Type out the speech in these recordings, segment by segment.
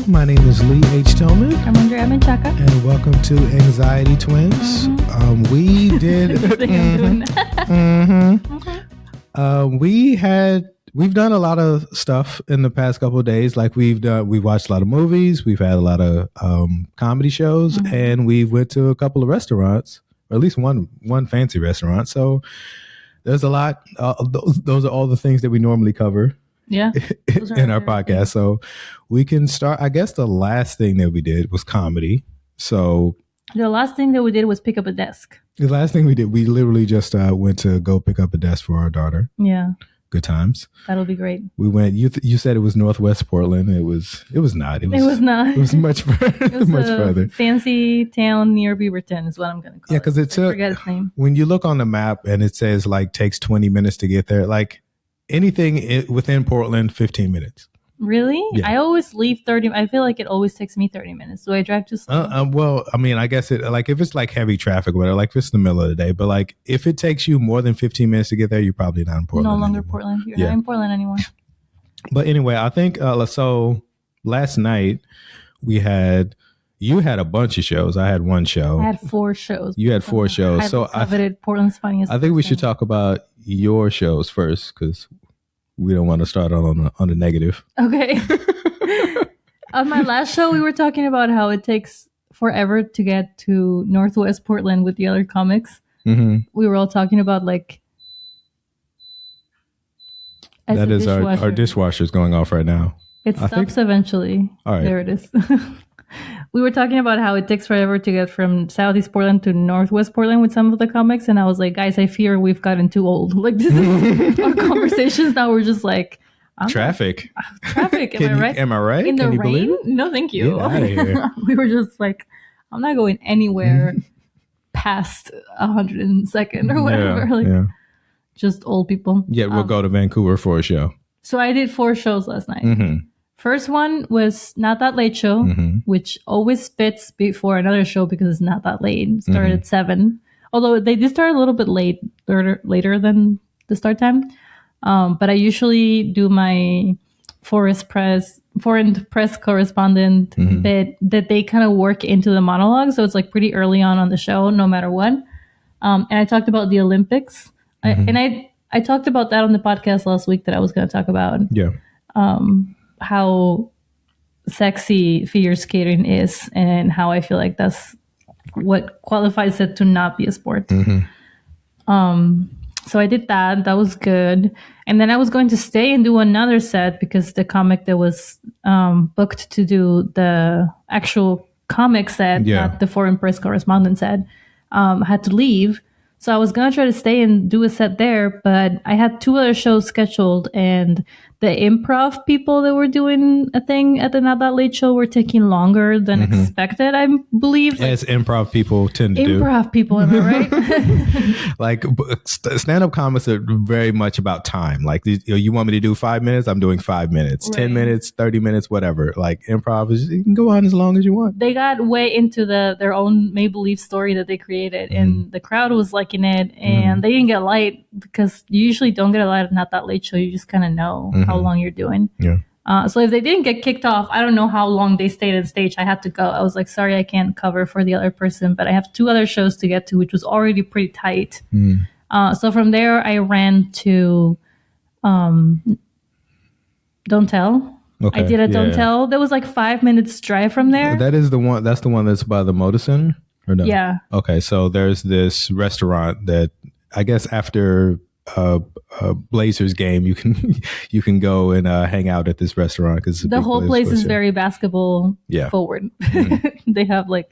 My name is Lee H. Tillman. I'm Andrea, and welcome to Anxiety Twins. We did. We've done a lot of stuff in the past couple of days. Like we've watched a lot of movies. We've had a lot of comedy shows, and we went to a couple of restaurants, or at least one fancy restaurant. So there's a lot. Those are all the things that we normally cover. Yeah, in our podcast. So we can start. I guess the last thing that we did was comedy. So the last thing that we did was pick up a desk. The last thing we did, we literally just went to go pick up a desk for our daughter. Yeah, good times. That'll be great. We went. You said it was Northwest Portland. It was not. It was not. It was much further. Much further. Fancy town near Beaverton is what I'm going to call it. Yeah, because it took. I forget its name. When you look on the map and it says like takes 20 minutes to get there, like. Anything within Portland, 15 minutes. Really? Yeah. I always leave 30. I feel like it always takes me 30 minutes. Do I drive too slow? Well, I mean, I guess it like if it's like heavy traffic or whatever, like if it's the middle of the day. But like if it takes you more than 15 minutes to get there, you're probably not in Portland. No longer anymore. Portland. You're not in Portland anymore. But anyway, I think so. Last night you had a bunch of shows. I had one show. I had 4 shows. You had 4 shows. So I coveted Portland's funniest. I think we should talk about your shows first because. We don't want to start on a negative. Okay. On my last show, we were talking about how it takes forever to get to Northwest Portland with the other comics. Mm-hmm. We were all talking about like... That is our dishwasher's going off right now. It stops eventually. All right. There it is. We were talking about how it takes forever to get from Southeast Portland to Northwest Portland with some of the comics. And I was like, guys, I fear we've gotten too old. Like, this is our conversations now. We're just like... Traffic. Traffic. Am I right? Am I right? In the rain? No, thank you. Get out of here. We were just like, I'm not going anywhere past 102nd or whatever. Just old people. Yeah, we'll go to Vancouver for a show. So I did 4 shows last night. Mm-hmm. First one was Not That Late Show, which always fits before another show because it's not that late. It started at 7. Although they did start a little bit later than the start time. But I usually do my foreign press correspondent bit that they kind of work into the monologue. So it's like pretty early on the show, no matter what. And I talked about the Olympics. I talked about that on the podcast last week that I was going to talk about. Yeah. How sexy figure skating is and how I feel like that's what qualifies it to not be a sport. So I did that. That was good. And then I was going to stay and do another set because the comic that was booked to do the actual comic set, not the foreign press correspondent set, had to leave. So I was going to try to stay and do a set there, but I had 2 other shows scheduled, and the improv people that were doing a thing at the Not That Late Show were taking longer than expected, I believe. As improv people tend to do. Improv people, am I right? Like, stand-up comics are very much about time. Like, you want me to do 5 minutes? I'm doing 5 minutes. Right. 10 minutes, 30 minutes, whatever. Like, improv is, you can go on as long as you want. They got way into their own make-believe story that they created, and the crowd was liking it, and they didn't get light because you usually don't get a light at Not That Late Show. You just kind of know how long you're doing. Yeah. So if they didn't get kicked off, I don't know how long they stayed on stage. I had to go. I was like, sorry, I can't cover for the other person, but I have 2 other shows to get to, which was already pretty tight. So from there, I ran to Don't Tell. Okay. I did a Don't Tell. There was like 5 minutes drive from there. That is the one. That's the one that's by the Moda Center, or no? Yeah. Okay, so there's this restaurant that I guess after Blazers game, you can go and hang out at this restaurant because the whole place is very basketball forward. They have but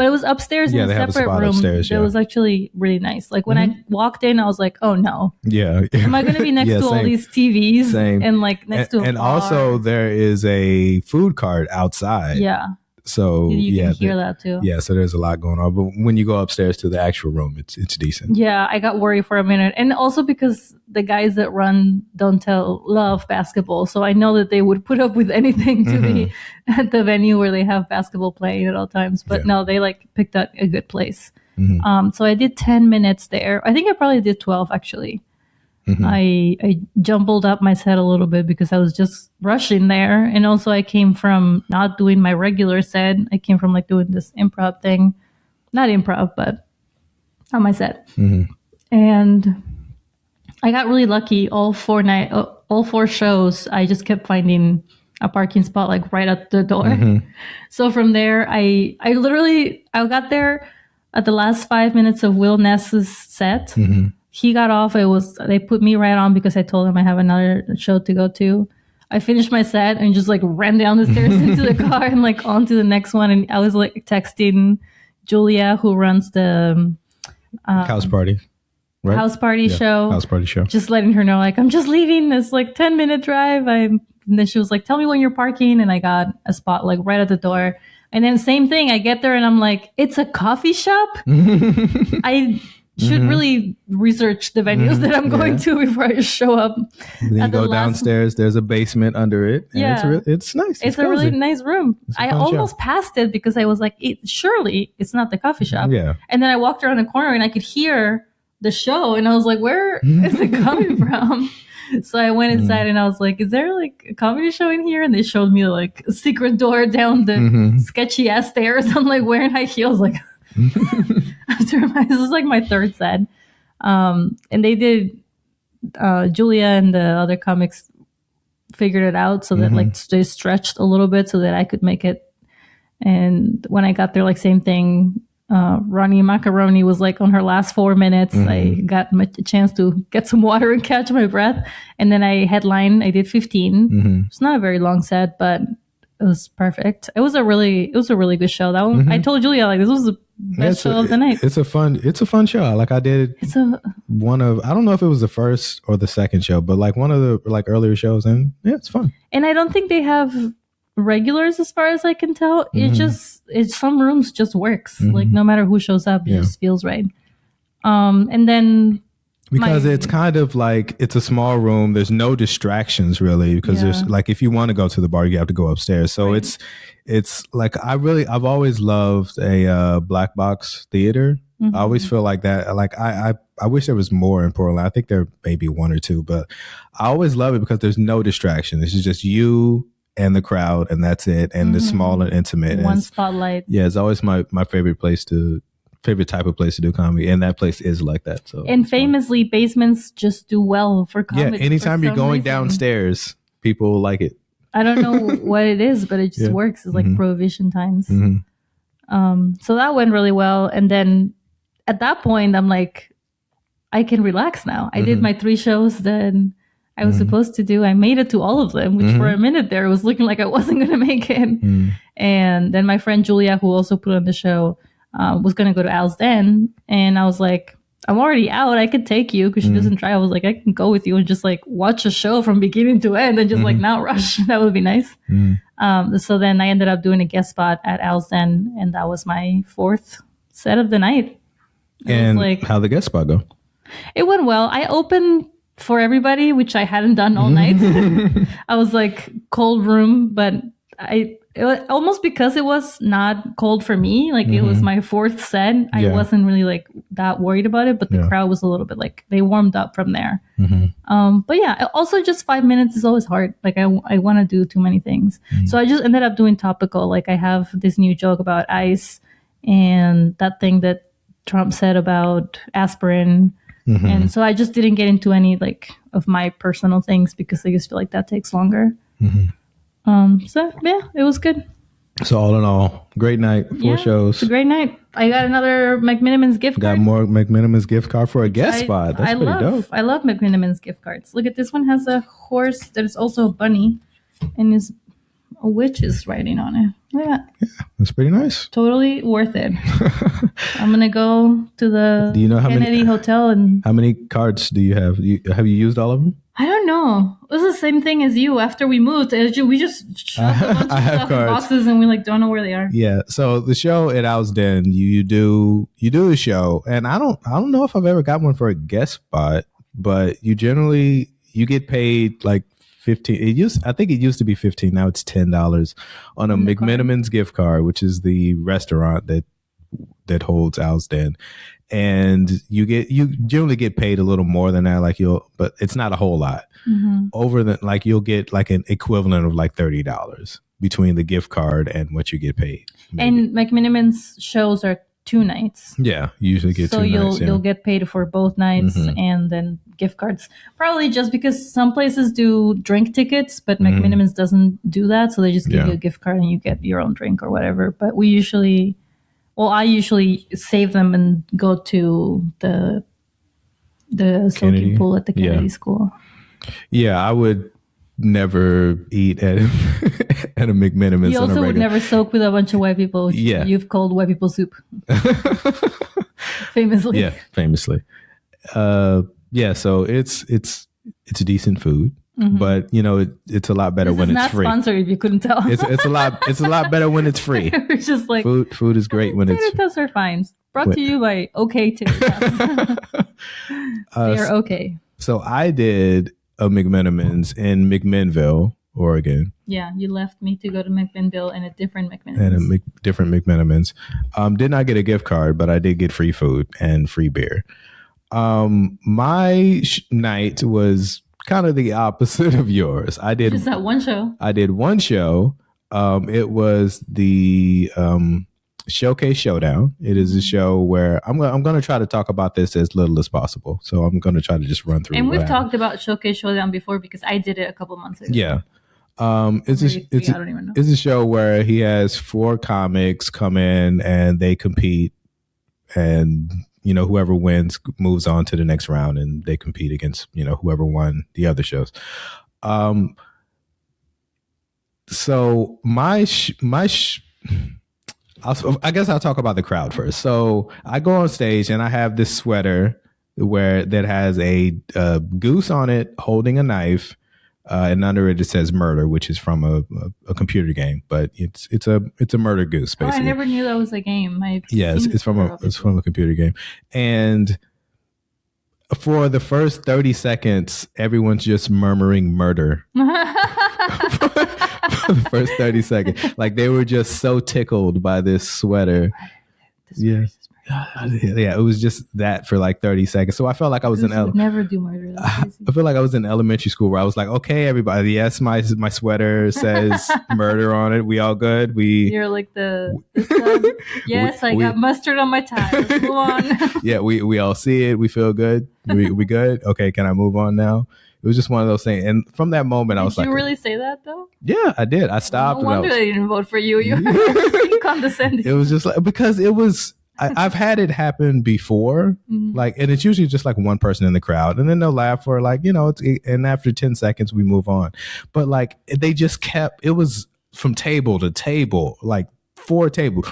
it was upstairs in a separate room. Upstairs, it was actually really nice. Like when I walked in, I was like, oh no, am I going to be next to all these TVs and like next to a and bar? Also there is a food cart outside. Yeah. So you can hear that too. Yeah, so there's a lot going on. But when you go upstairs to the actual room, it's decent. Yeah, I got worried for a minute. And also because the guys that run Don't Tell love basketball. So I know that they would put up with anything to be at the venue where they have basketball playing at all times. But no, they picked out a good place. So I did 10 minutes there. I think I probably did 12 actually. I jumbled up my set a little bit because I was just rushing there. And also I came from not doing my regular set. I came from like doing this improv thing. Not improv, but on my set. And I got really lucky. All four shows, I just kept finding a parking spot like right at the door. So from there, I got there at the last 5 minutes of Will Ness's set. He got off. They put me right on because I told him I have another show to go to. I finished my set and just like ran down the stairs into the car and like on to the next one. And I was like texting Julia, who runs the house party. Right? House party show. House party show. Just letting her know, like, I'm just leaving this like 10-minute drive. And then she was like, tell me when you're parking. And I got a spot like right at the door. And then same thing. I get there and I'm like, it's a coffee shop. I should really research the venues that I'm going to before I show up. And then you go downstairs. There's a basement under it. And it's nice. It's a really nice room. I almost passed it because I was like, surely it's not the coffee shop. Yeah. And then I walked around the corner and I could hear the show and I was like, where is it coming from? So I went inside and I was like, is there like a comedy show in here? And they showed me like a secret door down the sketchy ass stairs. I'm like wearing high heels, like this is like my third set. And they did Julia and the other comics figured it out so that like they stretched a little bit so that I could make it. And when I got there, like same thing. Ronnie Macaroni was like on her last 4 minutes. I got a chance to get some water and catch my breath. And then I headlined. I did 15. It's not a very long set, but it was perfect. It was a really good show. That one, I told Julia, like, this was the best show of the night. It's a fun show. Like I did I don't know if it was the first or the second show, but like one of the like earlier shows, and yeah, it's fun. And I don't think they have regulars as far as I can tell. Some rooms just works. Like no matter who shows up, it just feels right. And then because it's kind of like it's a small room, there's no distractions really, because there's like if you want to go to the bar you have to go upstairs, so it's like I've always loved a black box theater. I always feel like that, like I wish there was more in Portland. I think there may be one or two, but I always love it because there's no distraction. This is just you and the crowd, and that's it. And it's small and intimate. One spotlight. Yeah, it's always my favorite type of place to do comedy, and that place is like that. So, and famously, basements just do well for comedy. Yeah, anytime you're going downstairs, people like it. I don't know what it is, but it just works. It's like Prohibition times. So that went really well, and then at that point, I'm like, I can relax now. I did my 3 shows then. I was supposed to do. I made it to all of them, which for a minute there was looking like I wasn't going to make it. And then my friend Julia, who also put on the show, was going to go to Al's Den. And I was like, I'm already out. I could take you because she doesn't drive. I was like, I can go with you and just like watch a show from beginning to end and just like not rush. That would be nice. So then I ended up doing a guest spot at Al's Den. And that was my 4th set of the night. And like, how'd the guest spot go? It went well. I opened for everybody, which I hadn't done all night. I was like cold room, but almost because it was not cold for me, like it was my 4th set. I wasn't really like that worried about it, but the crowd was a little bit like they warmed up from there. But yeah, also just 5 minutes is always hard. Like I want to do too many things. So I just ended up doing topical. Like I have this new joke about ice and that thing that Trump said about aspirin. And so I just didn't get into any like of my personal things because I just feel like that takes longer. So yeah, it was good. So all in all, great night. 4 shows. It's a great night. I got another McMiniman's gift card. Got more McMiniman's gift card for a guest spot. That's pretty dope. I love McMiniman's gift cards. Look at this one, has a horse that is also a bunny and is a witch is writing on it. Look at that. Yeah, that's pretty nice. Totally worth it. I'm gonna go to the Kennedy Hotel and. How many cards do you have? Have you used all of them? I don't know. It was the same thing as you. After we moved, we just shoved a bunch of stuff in boxes and we like don't know where they are. Yeah. So the show at Al's Den, you do a show, and I don't know if I've ever got one for a guest spot, but you get paid like $15. I think it used to be $15. Now it's $10 on a McMiniman's gift card, which is the restaurant that that holds Alsden, and you generally get paid a little more than that, like but it's not a whole lot. Over the like you'll get like an equivalent of like $30 between the gift card and what you get paid. Maybe. And McMiniman's shows are 2 nights. Yeah, you usually get 2 nights. So you'll get paid for both nights and then gift cards. Probably just because some places do drink tickets, but McMiniman's doesn't do that. So they just give you a gift card and you get your own drink or whatever. But I usually save them and go to the soaking pool at the Kennedy School. Yeah, I would never eat at at a McMiniman's. You also would never soak with a bunch of white people. Yeah. You've called white people soup. Famously. Yeah, famously. So it's decent food, but it's a lot better when it's free. Not sponsored if you couldn't tell. It's a lot better when it's free. It's just like food is great when it's potatoes are fine. Brought to you by OK Tater. They're okay. So I did a McMiniman's in McMinnville, Oregon. Yeah, you left me to go to McMinnville and a different McMiniman's. Different McMiniman's. Did not get a gift card, but I did get free food and free beer. My night was kind of the opposite of yours. I did just that one show. I did one show. It was the Showcase Showdown. It is a show where I'm going to try to talk about this as little as possible. So I'm going to try to just run through. And we've talked about Showcase Showdown before because I did it a couple months ago. Yeah. I don't even know. It's a show where he has 4 comics come in and they compete, and whoever wins moves on to the next round, and they compete against whoever won the other shows. So I guess I'll talk about the crowd first. So I go on stage and I have this sweater that has a goose on it holding a knife, and under it says murder, which is from a computer game, but it's a murder goose basically. Oh, I never knew that was a game. It's from a computer game, and for the first 30 seconds, everyone's just murmuring murder. For the first 30 seconds, like they were just so tickled by this sweater. Yeah, it was just that for like 30 seconds. So I felt like I was never do murder. I feel like I was in elementary school where I was like, okay, everybody, yes, my sweater says murder on it. We all good. You're like the yes, I got mustard on my tie. Let's move on. Yeah, we all see it. We feel good. We good. Okay, can I move on now? It was just one of those things. And from that moment, I was like... Did you really say that, though? Yeah, I did. I stopped. No wonder they didn't vote for you. You were condescending. It was just like... Because it was... I've had it happen before. Like, and it's usually just like one person in the crowd. And then they'll laugh for like, and after 10 seconds, we move on. But like, they just kept... It was from table to table, like 4 tables.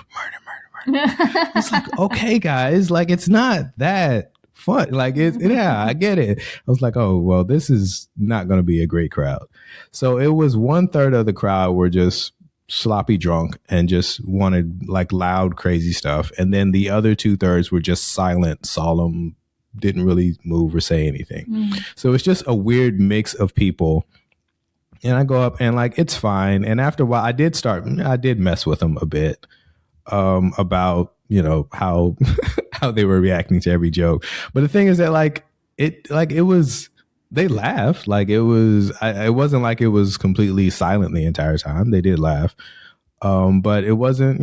Murder. It's like, okay, guys. Like, it's not that... fun. Like I get it. I was like, oh well, this is not going to be a great crowd. So it was 1/3 of the crowd were just sloppy drunk and just wanted like loud, crazy stuff, and then the other 2/3 were just silent, solemn, didn't really move or say anything. So it's just a weird mix of people. And I go up and like it's fine. And after a while, I did mess with them a bit about how they were reacting to every joke. But the thing is that they laughed. Like it wasn't like it was completely silent the entire time. They did laugh. But it wasn't,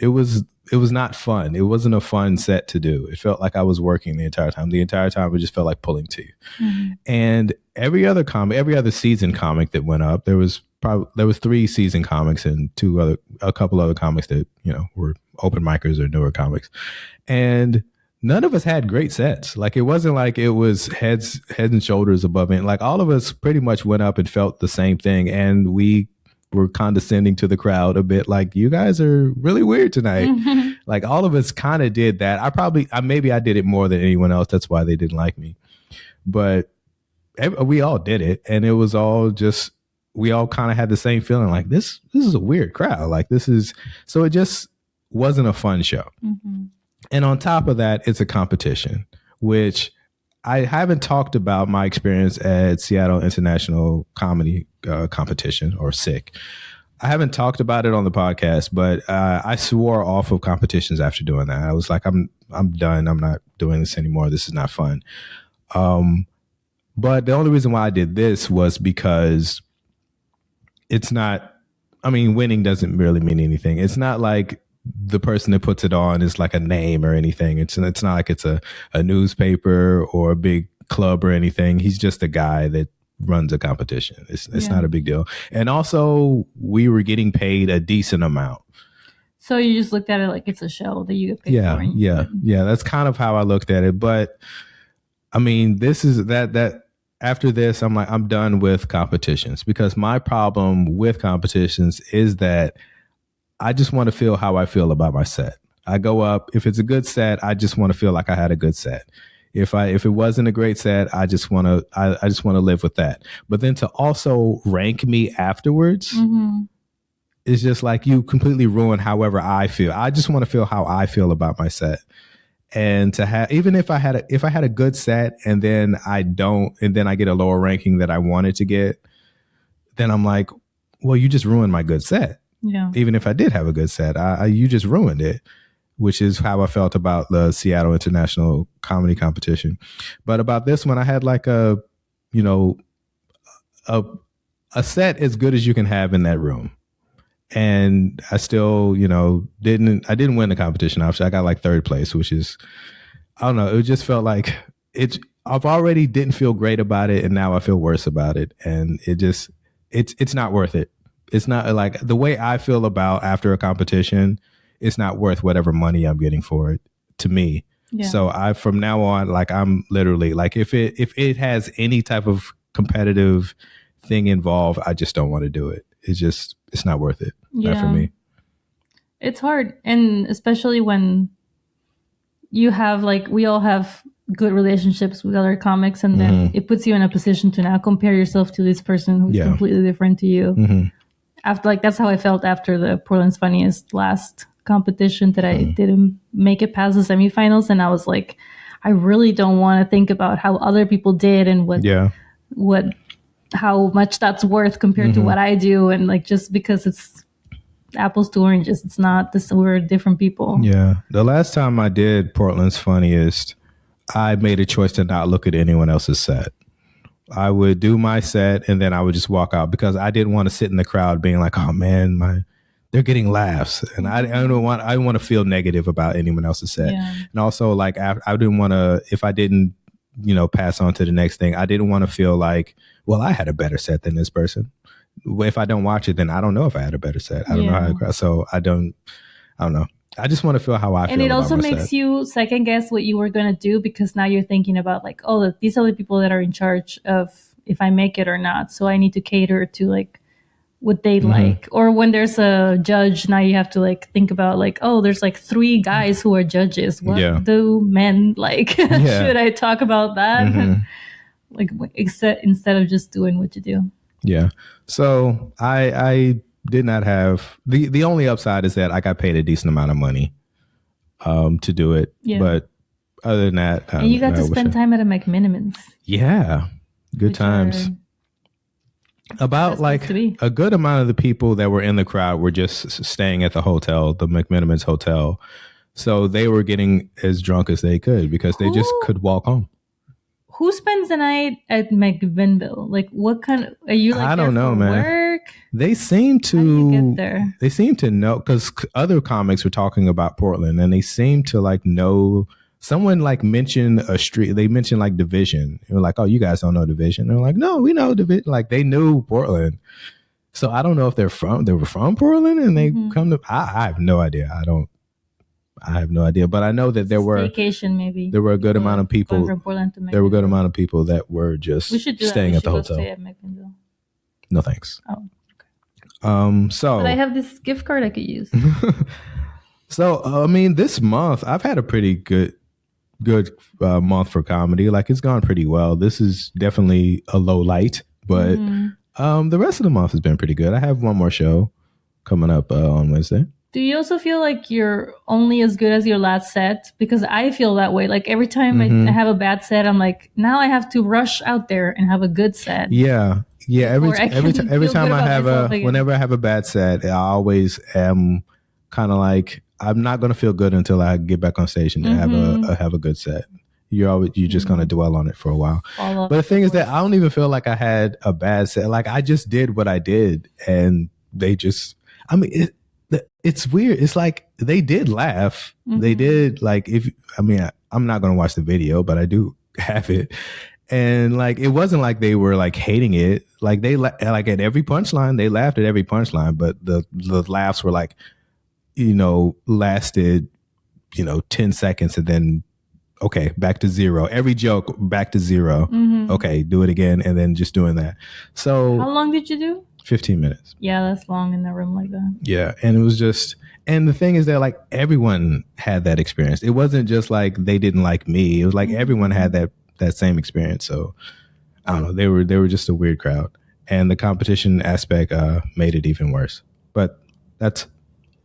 it was not fun. It wasn't a fun set to do. It felt like I was working the entire time. The entire time it just felt like pulling teeth. And every other season comic that went up, there was 3 season comics and a couple other comics that, were open micers or newer comics. And none of us had great sets. Like it wasn't like it was heads and shoulders above it. Like all of us pretty much went up and felt the same thing. And we were condescending to the crowd a bit. Like, you guys are really weird tonight. Like all of us kind of did that. Maybe I did it more than anyone else. That's why they didn't like me. But we all did it. And it was all just, we all kind of had the same feeling like this is a weird crowd. Like so it just wasn't a fun show. And on top of that, it's a competition, which I haven't talked about my experience at Seattle International Comedy Competition, or SIC. I haven't talked about it on the podcast, but I swore off of competitions after doing that. I was like, I'm done. I'm not doing this anymore. This is not fun. But the only reason why I did this was because it's not, I mean, winning doesn't really mean anything. It's not like the person that puts it on is like a name or anything. It's not like it's a newspaper or a big club or anything. He's just a guy that runs a competition. It's not a big deal. And also we were getting paid a decent amount. So you just looked at it like it's a show that you get paid for. Yeah. That's kind of how I looked at it. But I mean, this is that after this, I'm like, I'm done with competitions, because my problem with competitions is that I just want to feel how I feel about my set. I go up, if it's a good set, I just want to feel like I had a good set. If it wasn't a great set, I just want to live with that. But then to also rank me afterwards is just like, you completely ruin however I feel. I just want to feel how I feel about my set. And to have, even if I had a good set and then I don't, and then I get a lower ranking that I wanted to get, then I'm like, well, you just ruined my good set. Yeah. Even if I did have a good set, you just ruined it, which is how I felt about the Seattle International Comedy Competition. But about this one, I had like a set as good as you can have in that room. And I still, didn't win the competition. Obviously, I got like third place, which is, I don't know. It just felt like I've already didn't feel great about it, and now I feel worse about it. And it's not worth it. It's not like the way I feel about after a competition. It's not worth whatever money I'm getting for it to me. Yeah. So from now on, like, I'm literally like, if it has any type of competitive thing involved, I just don't want to do it. It's not worth it. Yeah. Not for me. It's hard. And especially when you have, like, we all have good relationships with other comics, and then it puts you in a position to now compare yourself to this person who's completely different to you. After, like, that's how I felt after the Portland's Funniest last competition, that I didn't make it past the semifinals. And I was like, I really don't want to think about how other people did and how much that's worth compared to what I do. And like, just because it's apples to oranges, it's not this, we're different people. Yeah. The last time I did Portland's Funniest, I made a choice to not look at anyone else's set. I would do my set and then I would just walk out, because I didn't want to sit in the crowd being like, oh man, they're getting laughs. And I don't want to feel negative about anyone else's set. Yeah. And also, like, I didn't want to, if I didn't, pass on to the next thing, I didn't want to feel like, well, I had a better set than this person. If I don't watch it, then I don't know if I had a better set. I don't know how to, so I don't know. I just want to feel how I feel. And it also makes you second guess what you were going to do, because now you're thinking about, like, oh, these are the people that are in charge of if I make it or not. So I need to cater to, like, what they like. Or when there's a judge, now you have to, like, think about, like, oh, there's like 3 guys who are judges. What do men like? Should I talk about that? Like, instead of just doing what you do. Yeah. So I did not have the only upside is that I got paid a decent amount of money to do it. Yeah. But other than that, and you got to spend time at a McMiniman's. Yeah. Good times. About like a good amount of the people that were in the crowd were just staying at the hotel, the McMiniman's hotel. So they were getting as drunk as they could, because they just could walk home. Who spends the night at McVinville? Like, what kind of, are you like, I don't know, man. Work? They seem to, how do you get there? They seem to know, because other comics were talking about Portland, and they seem to like know. Someone like mentioned a street. They mentioned like Division. They were like, "Oh, you guys don't know Division." They're like, "No, we know Division." Like, they knew Portland. So I don't know if they were from Portland and they come to. I have no idea. I have no idea. But I know that there were vacation, maybe there were a good amount of people from Portland to there were a good amount of people that were just staying at the hotel. Stay at McMinnville. No thanks. Oh, okay. So but I have this gift card I could use. So I mean, this month I've had a pretty good month for comedy. Like, it's gone pretty well. This is definitely a low light, but the rest of the month has been pretty good. I have one more show coming up on Wednesday. Do you also feel like you're only as good as your last set? Because I feel that way. Like, every time I have a bad set, I'm like, now I have to rush out there and have a good set. Yeah. Yeah, every time I have whenever I have a bad set, I always am kind of like, I'm not going to feel good until I get back on stage and have a good set. You're just going to dwell on it for a while. But the thing is that I don't even feel like I had a bad set. Like, I just did what I did, and they just, I mean, it's weird. It's like they did laugh. They did, like, I'm not going to watch the video, but I do have it. And like, it wasn't like they were like hating it. Like like at every punchline, they laughed at every punchline, but the laughs were like, lasted, 10 seconds and then, okay, back to zero. Every joke, back to zero. Okay, do it again. And then just doing that. So how long did you do? 15 minutes. Yeah, that's long in the room like that. Yeah. And it was just, and the thing is that like everyone had that experience. It wasn't just like they didn't like me. It was like everyone had that same experience. So I don't know. They were just a weird crowd. And the competition aspect made it even worse. But that's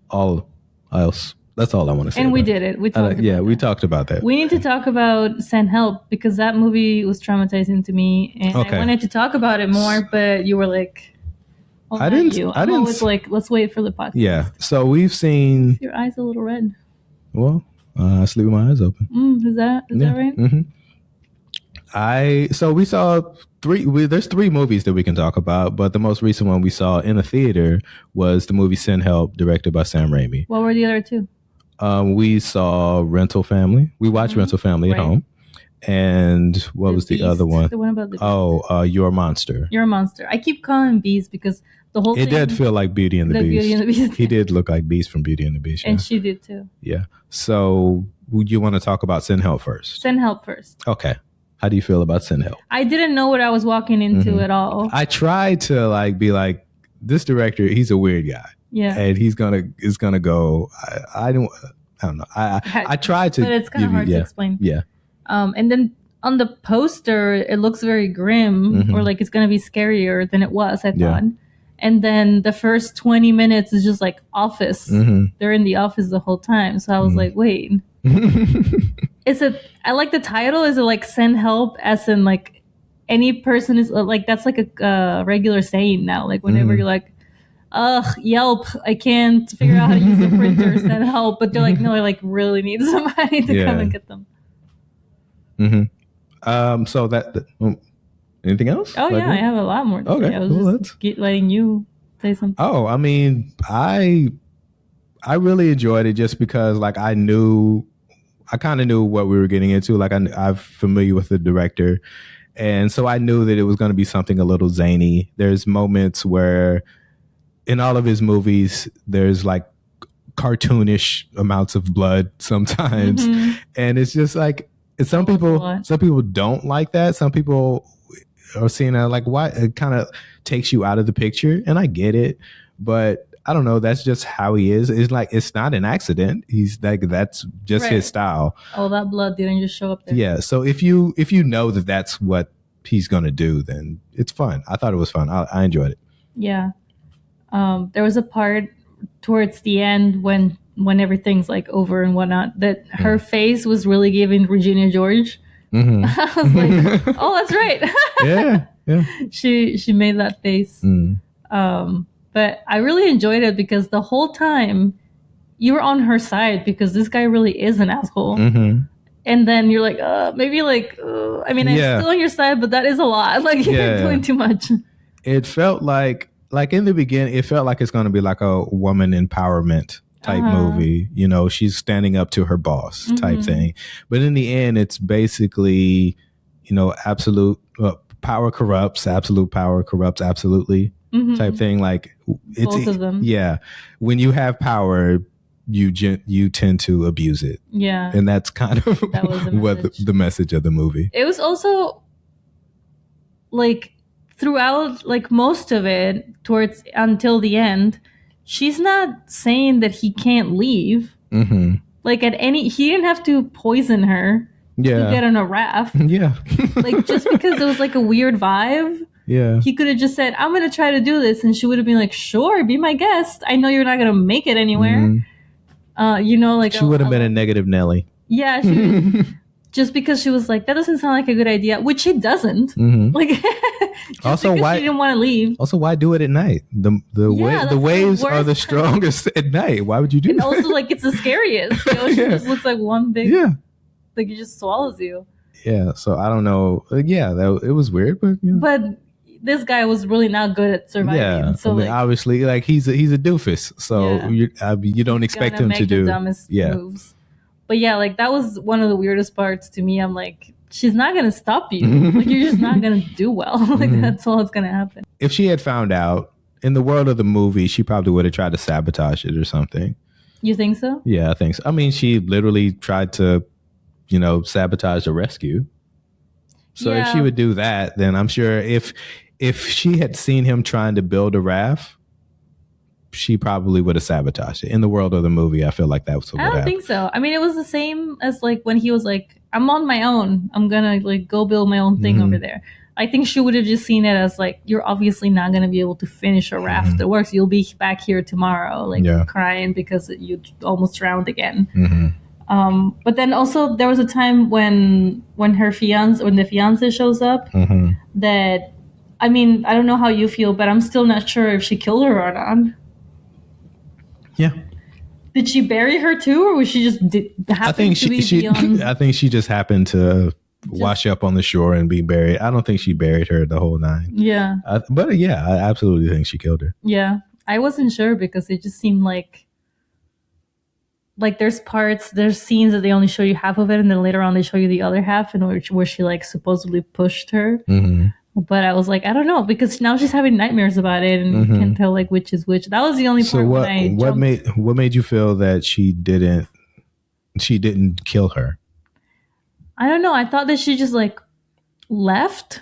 all else. That's all I want to say. And we did it. We talked about that. We need to talk about Send Help, because that movie was traumatizing to me, and I wanted to talk about it more, but you were like, I didn't. I'm always like, let's wait for the podcast. Yeah. So we've seen. Your eyes a little red. Well, I sleep with my eyes open. Is that right? So we saw there's 3 movies that we can talk about, but the most recent one we saw in a theater was the movie Send Help, directed by Sam Raimi. What were the other 2? We saw Rental Family. We watched Rental Family at home. And what was the other one? The one about the Beast. You're a Monster. You're a Monster. I keep calling Beast because the whole thing... It did feel like Beauty and the Beast. Beauty and the Beast. He did look like Beast from Beauty and the Beast. Yeah. And she did too. Yeah. So would you want to talk about Send Help first? Send Help first. Okay. How do you feel about Send Help? I didn't know what I was walking into at all. I tried to like be like, this director, he's a weird guy. Yeah. And he's gonna go. I don't know. I tried to, but it's kind of hard to explain. Yeah. And then on the poster, it looks very grim, or like it's gonna be scarier than it was. I thought. Yeah. And then the first 20 minutes is just like office. They're in the office the whole time. So I was like, wait. I like the title. Is it like Send Help, as in like any person is like, that's like a regular saying now. Like whenever you're like, ugh, Yelp, I can't figure out how to use the printer, Send Help. But they're like, no, I like really need somebody to come and get them. So anything else? Oh, yeah, I have a lot more to say. I was just letting you say something. Oh, I mean, I really enjoyed it just because like I kind of knew what we were getting into. Like I'm familiar with the director. And so I knew that it was going to be something a little zany. There's moments where in all of his movies, there's like cartoonish amounts of blood sometimes. And it's just like, some people don't like that. Some people are seeing that like, why? It kind of takes you out of the picture. And I get it. But I don't know. That's just how he is. It's like, it's not an accident. He's like, that's just his style. Oh, that blood didn't just show up there. Yeah. So if you know that that's what he's going to do, then it's fun. I thought it was fun. I enjoyed it. Yeah. There was a part towards the end when everything's like over and whatnot, that her face was really giving Regina George. I was like, oh, that's right. Yeah. She made that face. But I really enjoyed it because the whole time you were on her side, because this guy really is an asshole. And then you're like, maybe like, I mean, I'm still on your side, but that is a lot. Like, you're doing too much. It felt like in the beginning, it felt like it's going to be like a woman empowerment type movie. You know, she's standing up to her boss type thing. But in the end, it's basically, absolute power corrupts, absolute power corrupts absolutely type thing. Like, it's both of them. Yeah. When you have power, you tend to abuse it. Yeah. And that's kind of what the message of the movie. It was also like throughout, like most of it towards until the end, she's not saying that he can't leave. Like he didn't have to poison her to get on a raft. Like just because it was like a weird vibe. Yeah. He could have just said, I'm going to try to do this. And she would have been like, sure, be my guest. I know you're not going to make it anywhere. Like she would have been a negative Nelly. Yeah. just because she was like, that doesn't sound like a good idea, which it doesn't. Like, just Also, because why she didn't want to leave. Also, why do it at night? The waves are the strongest at night. Why would you do And that? also, like, it's the scariest. The ocean just looks like one big, like it just swallows you. Yeah. So I don't know. It was weird, but But this guy was really not good at surviving. Yeah. So I mean, obviously, like he's a doofus. So you don't expect him to do the dumbest moves. But yeah, like that was one of the weirdest parts to me. I'm like, she's not gonna stop you. Like you're just not gonna do well. Like that's all that's gonna happen. If she had found out in the world of the movie, she probably would have tried to sabotage it or something. You think so? Yeah, I think so. I mean, she literally tried to, sabotage the rescue. So if she would do that, then I'm sure if she had seen him trying to build a raft, she probably would have sabotaged it. In the world of the movie, I feel like that was what happened. I don't think so. I mean, it was the same as like when he was like, I'm on my own. I'm gonna like go build my own thing over there. I think she would have just seen it as like, you're obviously not gonna be able to finish a raft that works. You'll be back here tomorrow, like crying because you almost drowned again. But then also there was a time when the fiance shows up that, I mean, I don't know how you feel, but I'm still not sure if she killed her or not. Yeah. Did she bury her too, or was she just I think she just happened to wash up on the shore and be buried. I don't think she buried her the whole nine. Yeah. But I absolutely think she killed her. Yeah. I wasn't sure because it just seemed like there's scenes that they only show you half of it, and then later on they show you the other half, and where she like supposedly pushed her. But I was like, I don't know, because now she's having nightmares about it, and you can't tell like which is which. That was the only part. So what made you feel that she didn't kill her? I don't know. I thought that she just like left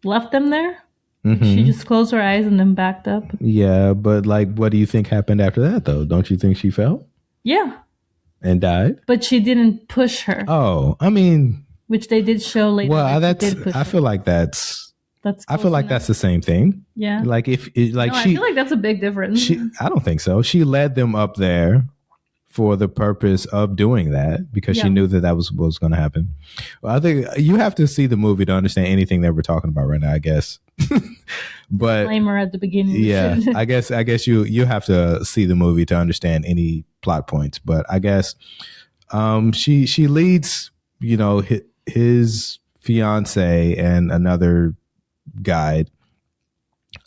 them there. She just closed her eyes and then backed up. Yeah, but like, what do you think happened after that, though? Don't you think she fell? Yeah. And died? But she didn't push her. Oh, I mean, which they did show later. Well, I feel like that's the same thing. Yeah. Like I feel like that's a big difference. I don't think so. She led them up there for the purpose of doing that because she knew that was what was going to happen. Well, I think you have to see the movie to understand anything that we're talking about right now, I guess. But disclaimer at the beginning. Yeah, I guess you have to see the movie to understand any plot points. But I guess she leads, his fiance and another guide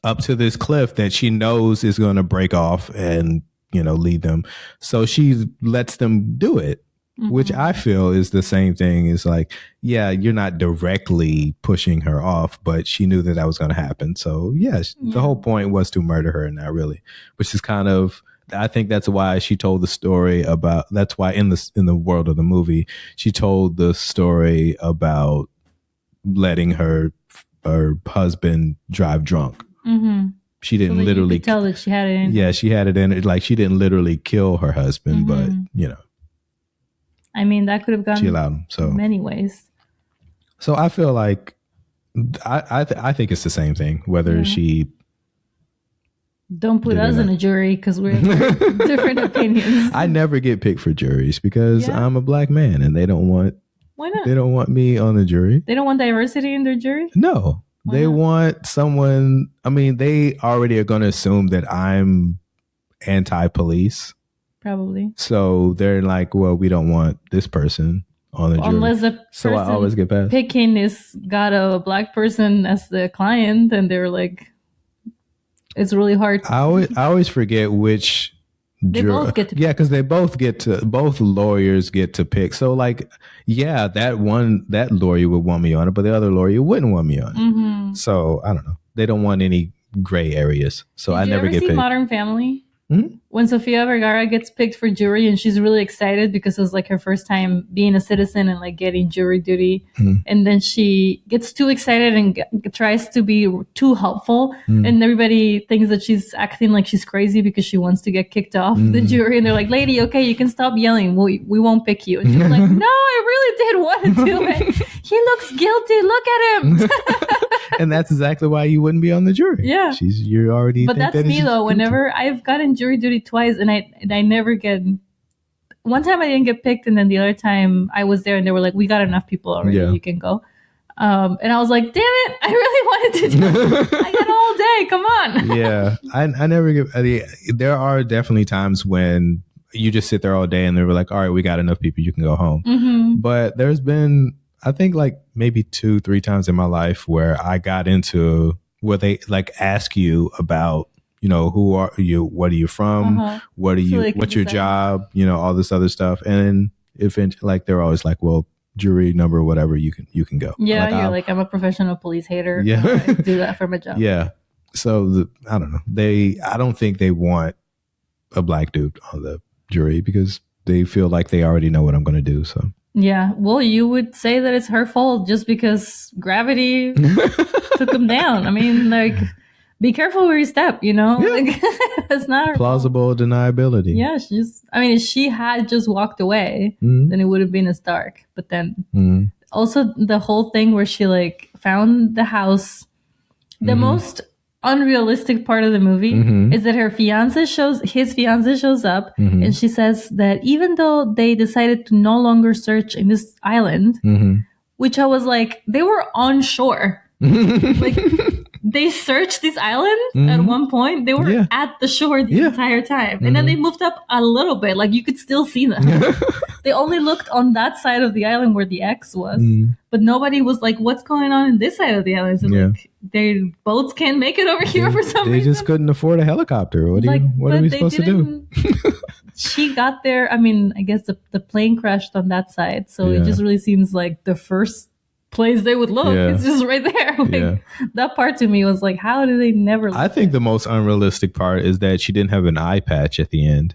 up to this cliff that she knows is going to break off and lead them. So she lets them do it, which I feel is the same thing. Is like, yeah, you're not directly pushing her off, but she knew that was going to happen. So the whole point was to murder her, and not really, which is kind of, I think that's why she told the story about, that's why in the world of the movie, she told the story about letting her husband drive drunk. She didn't literally tell that she had it in. Yeah, she had it in. Like, she didn't literally kill her husband, but I mean, that could have gone. She allowed him. So many ways. So I feel like I think it's the same thing. Whether she don't put us in a jury because we're different opinions. I never get picked for juries because I'm a black man, and they don't want. Why not? They don't want me on the jury. They don't want diversity in their jury? No. They want someone, I mean, they already are going to assume that I'm anti-police. Probably. So they're like, well, we don't want this person on the jury. Unless the person so I always get passed. Picking got a black person as the client, and they're like, it's really hard. I always forget which. They both get to pick. Yeah, because both lawyers get to pick. So like, yeah, that lawyer would want me on it, but the other lawyer wouldn't want me on it. So I don't know. They don't want any gray areas. So I never get picked. Modern Family? When Sofia Vergara gets picked for jury, and she's really excited because it was like her first time being a citizen and like getting jury duty, and then she gets too excited and tries to be too helpful, and everybody thinks that she's acting like she's crazy because she wants to get kicked off the jury, and they're like, "Lady, okay, you can stop yelling. We won't pick you." And she's like, "No, I really did want to do it. He looks guilty. Look at him." And that's exactly why you wouldn't be on the jury. Yeah, you're already. But that's me though. Whenever I've gotten jury duty twice, and I never get one time I didn't get picked, and then the other time I was there, and they were like, "We got enough people already. You can go." And I was like, "Damn it! I really wanted to do. I got all day. Come on." Yeah, I never give. There are definitely times when you just sit there all day, and they were like, "All right, we got enough people. You can go home." Mm-hmm. But there's been, I think, like maybe 2-3 times in my life where I got into where they like ask you about, you know, who are you? What are you from? What are you? So what's your job? You know, all this other stuff. And if like they're always like, well, jury number, whatever, you can go. Yeah, you're like, I'm a professional police hater. Yeah, I do that for my job. Yeah. So I don't know. I don't think they want a black dude on the jury because they feel like they already know what I'm going to do. So yeah, well, you would say that it's her fault just because gravity took him down. I mean, like, be careful where you step, you know? Yeah. Like, it's not her plausible fault. deniability. Yeah, if she had just walked away, then it would have been as dark. But then also the whole thing where she like found the house, the most unrealistic part of the movie is that his fiance shows up and she says that even though they decided to no longer search in this island, which I was like, they were on shore. Like they searched this island at one point. They were at the shore the entire time. And then they moved up a little bit. Like you could still see them. They only looked on that side of the island where the ex was. But nobody was like, what's going on in this side of the island? So like their boats can't make it over here for some reason. They just couldn't afford a helicopter. What are we supposed to do? She got there. I mean, I guess the plane crashed on that side. So it just really seems like the first place they would look. It's just right there. Like, that part to me was like, how do they never look? I think the most unrealistic part is that she didn't have an eye patch at the end.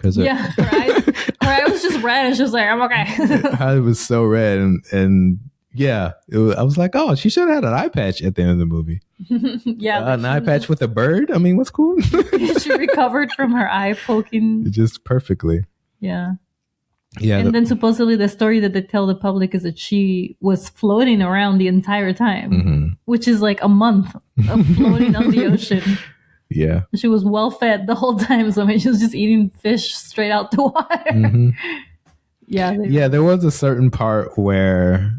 Her eye was just red and she was like, I'm okay. Her eye was so red and I was like, oh, she should have had an eye patch at the end of the movie. An eye patch with a bird. I mean, what's cool? She recovered from her eye poking just perfectly. Yeah. And then supposedly the story that they tell the public is that she was floating around the entire time, which is like a month of floating on the ocean. Yeah. She was well fed the whole time. So I mean, she was just eating fish straight out the water. There was a certain part where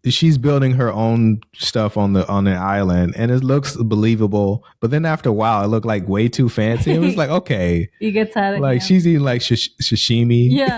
she's building her own stuff on the island and it looks believable, but then after a while it looked like way too fancy. It was like, okay, you get tired like she's eating like sashimi. Yeah.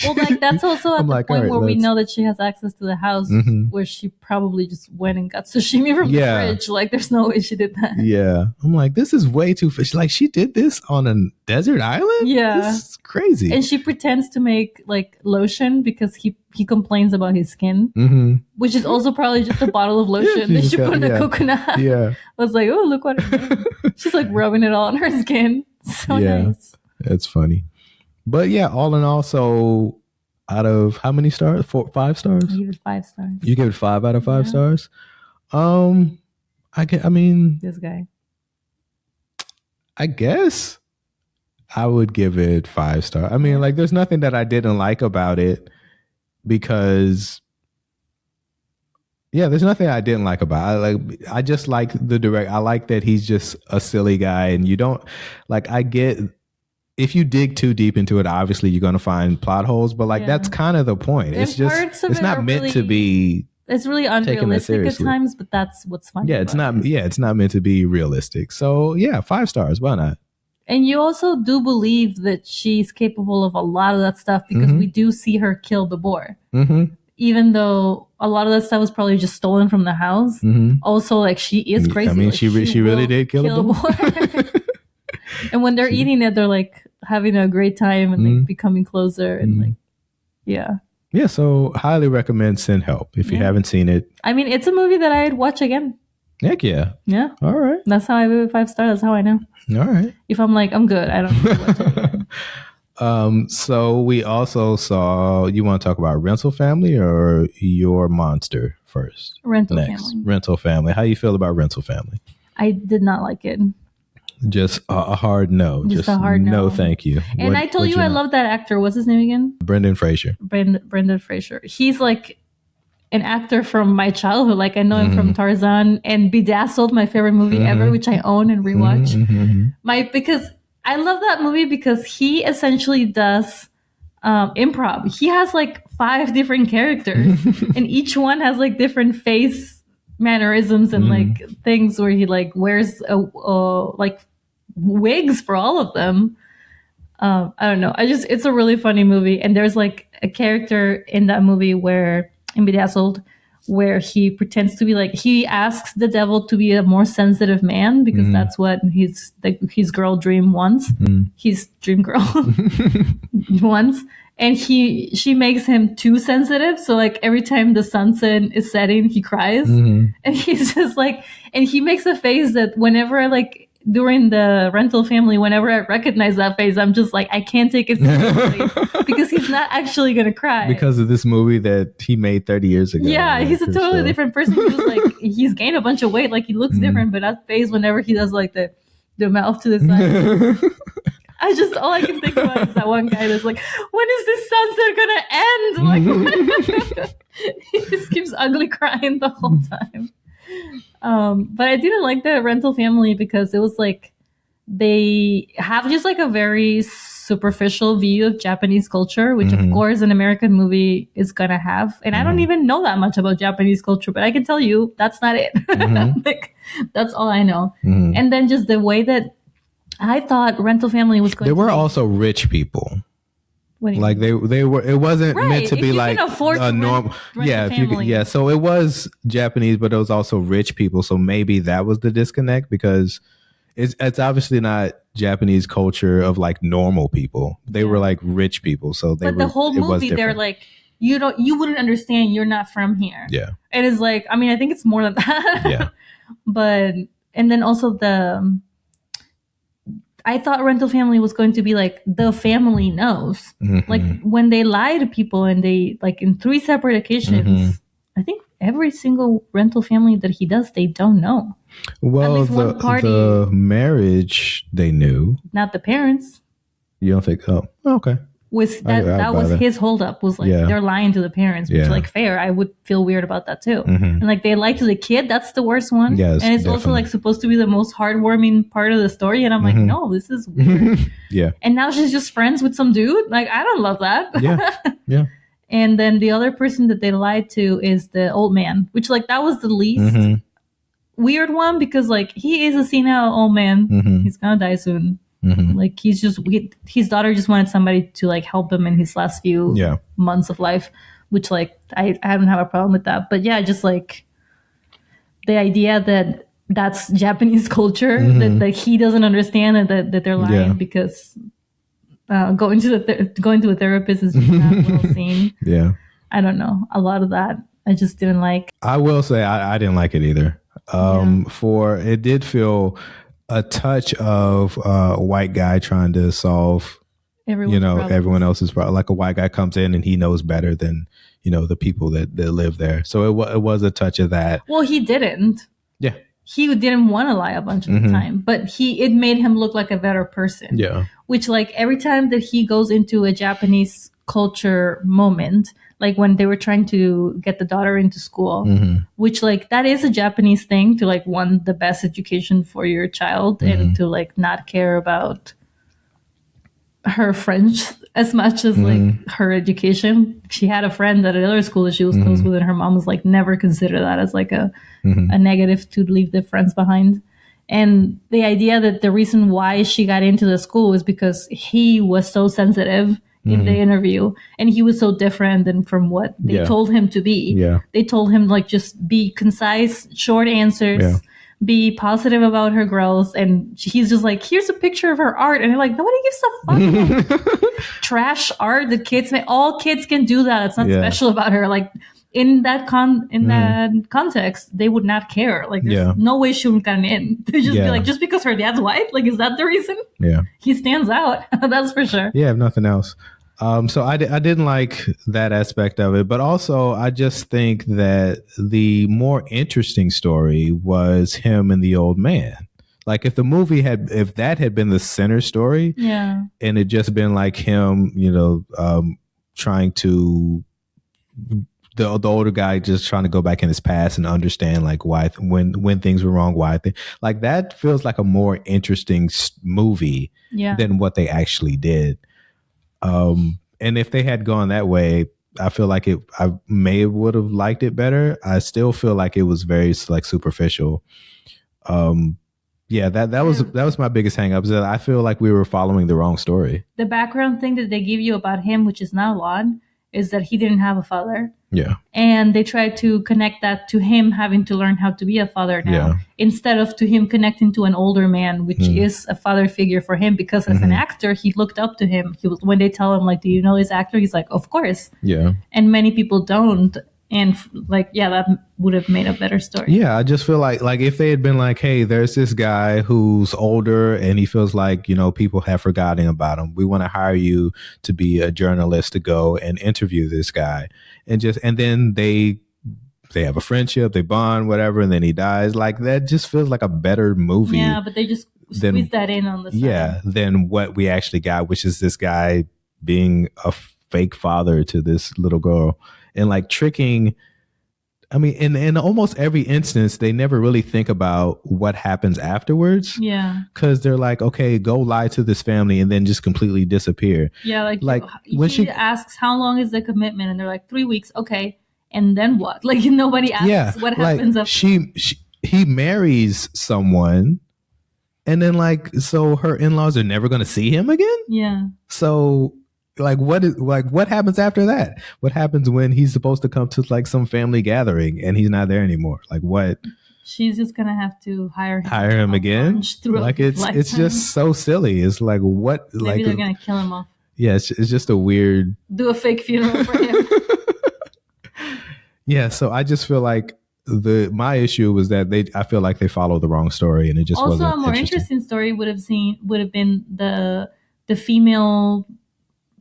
Well, like that's also at the point where we know that she has access to the house where she probably just went and got sashimi from the fridge. Like there's no way she did that. Yeah. I'm like, this is way too fish. Like she did this on a desert island? Yeah. This is crazy. And she pretends to make like lotion because he complains about his skin, which is also probably just a bottle of lotion that she put in a coconut. Yeah. I was like, oh, look what it did. She's like rubbing it all on her skin. So nice. That's funny. But yeah, all in all, so out of how many stars? 5 stars? I give it 5 stars. You give it 5 out of 5 stars? I mean, this guy. I guess I would give it 5 stars. I mean, like, there's nothing that I didn't like about it because, there's nothing I didn't like about it. I just like the direct. I like that he's just a silly guy, and you don't like. I get. If you dig too deep into it, obviously you're going to find plot holes, but like that's kind of the point. It's just it's not meant to be. It's really unrealistic at times, but that's what's fun. Yeah, it's not. Yeah, it's not meant to be realistic. So 5 stars. Why not? And you also do believe that she's capable of a lot of that stuff because we do see her kill the boar. Even though a lot of that stuff was probably just stolen from the house. Also, like she is crazy. I mean, like, she really did kill a boar. And when they're eating it, they're like having a great time and like becoming closer and like, yeah. So highly recommend Send Help if you haven't seen it. I mean, it's a movie that I'd watch again. Heck yeah. Yeah. All right. That's how I give it 5 stars. That's how I know. All right. If I'm like, I'm good, I don't need to watch it again. So we also saw. You want to talk about Rental Family or Your Monster first? Rental Family. How you feel about Rental Family? I did not like it. Just a hard no. Just a hard no. No, thank you. And I told you I love that actor. What's his name again? Brendan Fraser. Brendan Fraser. He's like an actor from my childhood. Like I know him from Tarzan and Bedazzled, my favorite movie ever, which I own and rewatch. Because I love that movie because he essentially does improv. He has like 5 different characters, and each one has like different face mannerisms and like things where he like wears like wigs for all of them. I don't know. It's a really funny movie, and there's like a character in that movie where in Bedazzled where he pretends to be like, he asks the devil to be a more sensitive man because that's what his girl dream wants. His dream girl wants. And she makes him too sensitive. So like every time the sun is setting, he cries. And he's just like, and he makes a face that whenever like during the rental family, whenever I recognize that face, I'm just like, I can't take it seriously because he's not actually going to cry. Because of this movie that he made 30 years ago. Yeah, he's a totally different person. He was like, he's gained a bunch of weight. Like he looks different, but that face, whenever he does like the mouth to the side. All I can think about is that one guy that's like, when is this sunset gonna end? Like, he just keeps ugly crying the whole time. But I didn't like the rental family because it was like, they have just like a very superficial view of Japanese culture, which of course an American movie is gonna have. And I don't even know that much about Japanese culture, but I can tell you that's not it. Like, that's all I know. And then just the way that I thought rental family was going there to were be. also rich people. Like they were, it wasn't meant to be like a normal. Yeah, if you could, yeah. So it was Japanese, but it was also rich people. So maybe that was the disconnect because it's obviously not Japanese culture of like normal people. They were like rich people. So they. But the whole movie, they're like, you wouldn't understand. You're not from here. Yeah. It is like, I mean, I think it's more than that. Yeah. But and then also I thought rental family was going to be like the family knows. Like when they lie to people and they like in 3 separate occasions, I think every single rental family that he does, they don't know. Well, the marriage they knew. Not the parents. You don't think? Oh, okay. That was his holdup, was like they're lying to the parents, which like fair. I would feel weird about that too. And like they lie to the kid, that's the worst one. Yes, and it's also like supposed to be the most heartwarming part of the story. And I'm like, no, this is weird. Yeah. And now she's just friends with some dude. Like, I don't love that. Yeah. Yeah. And then the other person that they lied to is the old man, which like that was the least weird one because like he is a senile old man. He's gonna die soon. Like his daughter just wanted somebody to like help him in his last few months of life, which like I don't have a problem with that. But yeah, just like the idea that that's Japanese culture that he doesn't understand and that they're lying because going to a therapist is just not well seen. Yeah, I don't know, a lot of that I just didn't like. I will say I didn't like it either. For it did feel a touch of a white guy trying to solve, everyone else's problem. Like a white guy comes in and he knows better than, the people that live there. So it was a touch of that. Well, he didn't. Yeah. He didn't want to lie a bunch of the time, but it made him look like a better person. Yeah. Which like every time that he goes into a Japanese culture moment, like when they were trying to get the daughter into school, which like that is a Japanese thing to like want the best education for your child and to like not care about her French as much as like her education. She had a friend at another school that she was close with, and her mom was like, never consider that as like a negative to leave the friends behind. And the idea that the reason why she got into the school is because he was so sensitive in the interview, and he was so different than from what they told him to be. They told him like just be concise, short answers, be positive about her growth, and he's just like, here's a picture of her art, and they're like, nobody gives a fuck about trash art that kids make. All kids can do that. It's not special about her. Like in that context, they would not care. Like there's no way she would have gotten in. They just be like, just because her dad's white, like is that the reason? Yeah, he stands out. That's for sure. Yeah, if nothing else. So I didn't like that aspect of it, but also I just think that the more interesting story was him and the old man. Like if the movie if that had been the center story, and it just been like him, trying to the older guy just trying to go back in his past and understand like why when things were wrong, like that feels like a more interesting movie than what they actually did. And if they had gone that way, I feel like I would have liked it better. I still feel like it was very like superficial. That was my biggest hang up, is that I feel like we were following the wrong story. The background thing that they give you about him, which is not a lot, is that he didn't have a father. Yeah. And they try to connect that to him having to learn how to be a father now, instead of to him connecting to an older man, which is a father figure for him, because as an actor, he looked up to him. When they tell him, like, do you know this actor? He's like, of course. Yeah. And many people don't. And that would have made a better story. Yeah, I just feel like if they had been like, hey, there's this guy who's older and he feels like, people have forgotten about him. We want to hire you to be a journalist to go and interview this guy. And then they have a friendship, they bond, whatever, and then he dies. Like, that just feels like a better movie. Yeah, but they just squeeze that in on the side. Yeah, than what we actually got, which is this guy being a fake father to this little girl. And like tricking, I mean, in almost every instance, they never really think about what happens afterwards. Yeah. Because they're like, okay, go lie to this family and then just completely disappear. Yeah, like when she asks, how long is the commitment? And they're like, 3 weeks. Okay. And then what? Like, nobody asks what happens after. He marries someone, and then so her in-laws are never going to see him again? Yeah. So what happens after that? What happens when he's supposed to come to like some family gathering and he's not there anymore? Like, what? She's just gonna have to hire him again. Like, it's just so silly. It's like, what? Maybe they're gonna kill him off. Yeah, it's just a weird. Do a fake funeral for him. Yeah, so I just feel like my issue was that I feel like they followed the wrong story, and it just also wasn't a more interesting story would have been the female